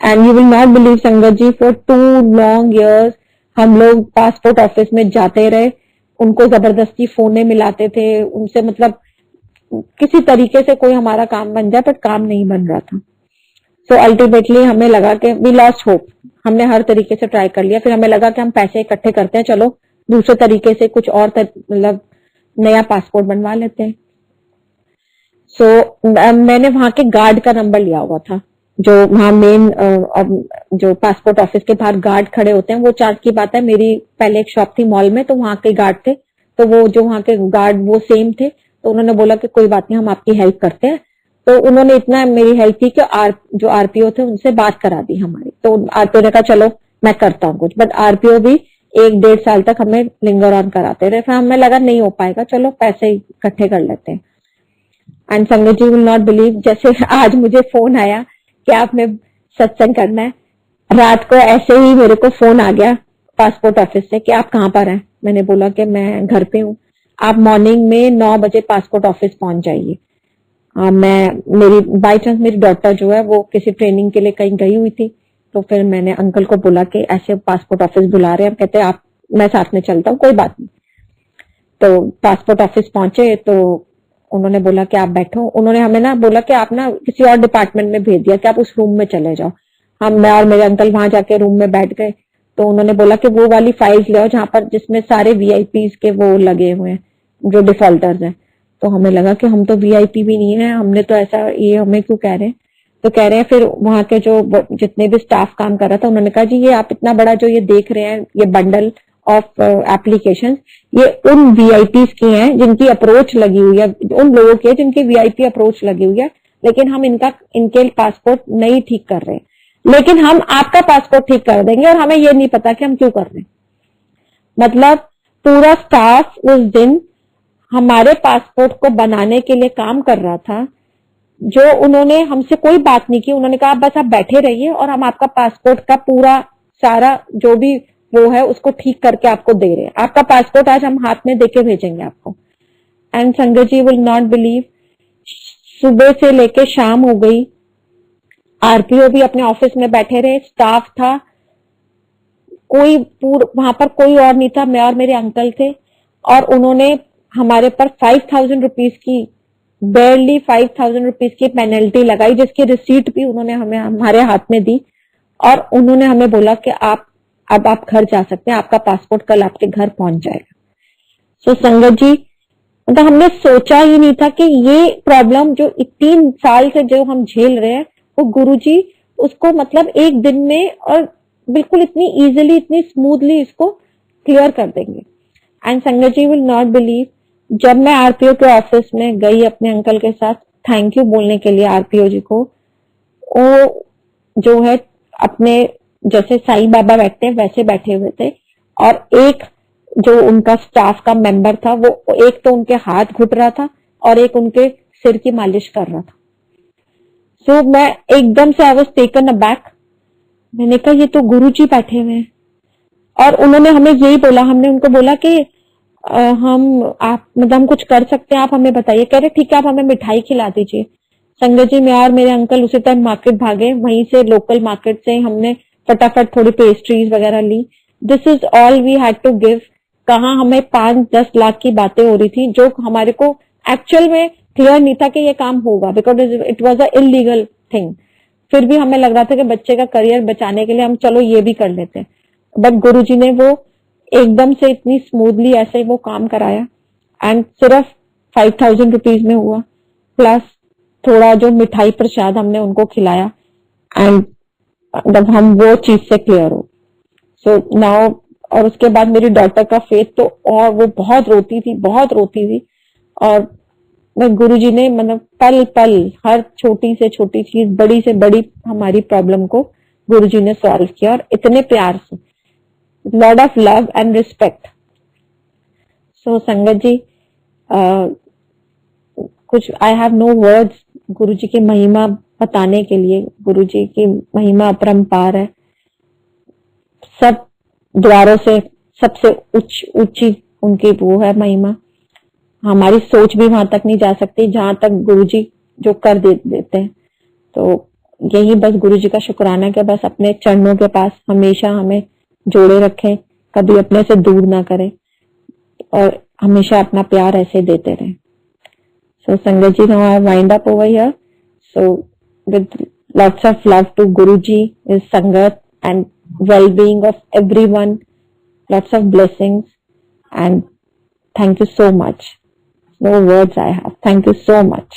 And you will not believe संगत जी, फॉर 2 लॉन्ग ईयर्स हम लोग पासपोर्ट ऑफिस में जाते रहे, उनको जबरदस्ती फोने मिलाते थे, उनसे मतलब किसी तरीके से कोई हमारा काम बन जाए, बट काम नहीं बन रहा था। सो अल्टीमेटली हमें लगा कि वी लॉस्ट होप, हमने हर तरीके से ट्राई कर लिया। फिर हमें लगा कि हम पैसे इकट्ठे करते हैं, चलो दूसरे तरीके से कुछ और मतलब नया पासपोर्ट बनवा लेते हैं। सो मैंने वहां के गार्ड का नंबर लिया हुआ था, जो वहां मेन जो पासपोर्ट ऑफिस के बाहर गार्ड खड़े होते हैं। वो चार्ज की बात है, मेरी पहले एक शॉप थी मॉल में, तो वहां के गार्ड थे, तो वो जो वहां के गार्ड वो सेम थे। तो उन्होंने बोला कि कोई बात नहीं, हम आपकी हेल्प करते हैं। तो उन्होंने इतना मेरी हेल्प की कि जो आरपीओ थे उनसे बात करा दी हमारी। तो आरपीओ ने कहा चलो मैं करता हूँ कुछ, बट आरपीओ भी 1-1.5 साल तक हमें लिंगर ऑन कराते रहे। फिर हमें लगा नहीं हो पाएगा, चलो पैसे इकट्ठे कर लेते हैं। एंड संगत जी विल नॉट बिलीव, जैसे आज मुझे फोन आया कि आपने सत्संग करना है, रात को ऐसे ही मेरे को फोन आ गया पासपोर्ट ऑफिस से कि आप कहाँ पर हैं। मैंने बोला कि मैं घर पे हूँ, आप मॉर्निंग में 9 बजे पासपोर्ट ऑफिस पहुंच जाइए। मेरी बाई चांस मेरी डॉटर जो है वो किसी ट्रेनिंग के लिए कहीं गई हुई थी, तो फिर मैंने अंकल को बोला कि ऐसे पासपोर्ट ऑफिस बुला रहे हैं, कहते आप मैं साथ में चलता हूँ, कोई बात नहीं। तो पासपोर्ट ऑफिस पहुंचे तो उन्होंने बोला कि आप बैठो। उन्होंने हमें ना बोला कि आप ना किसी और डिपार्टमेंट में भेज दिया कि आप उस रूम में चले जाओ। मैं और मेरे अंकल वहां जाके रूम में बैठ गए। तो उन्होंने बोला कि वो वाली फाइल्स ले आओ जहां पर जिसमें सारे वीआईपीज के वो लगे हुए हैं, जो डिफॉल्टर्स हैं। तो हमें लगा कि हम तो वीआईपी भी नहीं है, हमने तो ऐसा, ये हमें क्यों कह रहे हैं। तो कह रहे हैं, फिर वहां के जो जितने भी स्टाफ काम कर रहा था उन्होंने कहा जी ये आप इतना बड़ा जो ये देख रहे हैं, ये बंडल ऑफ एप्लीकेशन, ये उन वीआईपीज की हैं जिनकी अप्रोच लगी हुई है, उन लोगों की है जिनकी वीआईपी अप्रोच लगी हुई है, लेकिन हम इनके पासपोर्ट नहीं ठीक कर रहे, लेकिन हम आपका पासपोर्ट ठीक कर देंगे और हमें ये नहीं पता कि हम क्यों कर रहे हैं। मतलब पूरा स्टाफ उस दिन हमारे पासपोर्ट को बनाने के लिए काम कर रहा था, जो उन्होंने हमसे कोई बात नहीं की। उन्होंने कहा बस आप बैठे रहिए और हम आपका पासपोर्ट का पूरा सारा जो भी वो है उसको ठीक करके आपको दे रहे हैं, आपका पासपोर्ट आज हम हाथ में देके भेजेंगे आपको। एंड संगत जी विल नॉट बिलीव, सुबह से लेके शाम हो गई, आरपीओ भी अपने ऑफिस में बैठे रहे, स्टाफ था, कोई वहां पर कोई और नहीं था, मैं और मेरे अंकल थे। और उन्होंने हमारे पर 5,000 रुपीज की, बेयरली 5,000 रुपीज की पेनल्टी लगाई, जिसकी रिसीट भी उन्होंने हमें हमारे हाथ में दी। और उन्होंने हमें बोला कि अब आप घर जा सकते हैं, आपका पासपोर्ट कल आपके घर पहुंच जाएगा। सो संगत जी मतलब हमने सोचा ही नहीं था कि ये प्रॉब्लम जो 3 साल से जो हम झेल रहे हैं वो गुरुजी उसको मतलब एक दिन में और बिल्कुल इतनी इजीली इतनी स्मूथली इसको क्लियर कर देंगे। एंड संगत जी विल नॉट बिलीव, जब मैं आरपीओ के ऑफिस में गई अपने अंकल के साथ थैंक यू बोलने के लिए आरपीओ जी को, वो जो है अपने जैसे साईं बाबा बैठते हैं वैसे बैठे हुए थे और एक जो उनका स्टाफ का मेंबर था वो एक तो उनके हाथ घुट रहा था और एक उनके सिर की मालिश कर रहा था। सो मैं एकदम से आई वाज टेकन अबैक। मैंने कहा ये तो गुरुजी बैठे हुए हैं और उन्होंने हमें यही बोला, हमने उनको बोला कि आप मतलब हम कुछ कर सकते हैं, आप हमें बताइए। कह रहे ठीक है, आप हमें मिठाई खिला दीजिए। संगत जी मैं और मेरे अंकल उसी टाइम मार्केट भागे, वहीं से लोकल मार्केट से हमने फटाफट थोड़ी पेस्ट्रीज वगैरह ली। This is all we had to give. कहाँ हमें 5-10 लाख की बातें हो रही थी जो हमारे को एक्चुअल में क्लियर नहीं था कि ये काम होगा, because it was a illegal thing. फिर भी हमें लग रहा था कि बच्चे का करियर बचाने के लिए हम चलो ये भी कर लेते हैं। बट गुरुजी ने वो एकदम से इतनी स्मूथली ऐसे वो काम कराया एंड सिर्फ 5,000 रुपीज में हुआ, प्लस थोड़ा जो मिठाई प्रसाद हमने उनको खिलाया एंड जब हम वो चीज से क्लियर हो। सो नाउ और उसके बाद मेरी डॉटर का फेथ तो, और वो बहुत रोती थी और मैं गुरुजी ने मतलब पल पल हर छोटी से छोटी चीज बड़ी से बड़ी हमारी प्रॉब्लम को गुरुजी ने सॉल्व किया और इतने प्यार से, lot of love and respect. So संगत जी कुछ I have no words Guruji की महिमा बताने के लिए। गुरुजी की महिमा अपरंपार है, सब द्वारों से सबसे ऊंची उनकी वो है महिमा। हमारी सोच भी वहां तक नहीं जा सकती जहां तक गुरुजी जो कर देते हैं। तो यही बस गुरुजी का शुक्राना कि बस अपने चरणों के पास हमेशा हमें जोड़े रखें, कभी अपने से दूर ना करें और हमेशा अपना प्यार ऐसे देते रहें। So Sangat ji, now I wind up over here. So with lots of love to Guruji, his Sangat and well-being of everyone, lots of blessings and thank you so much. No words I have. Thank you so much.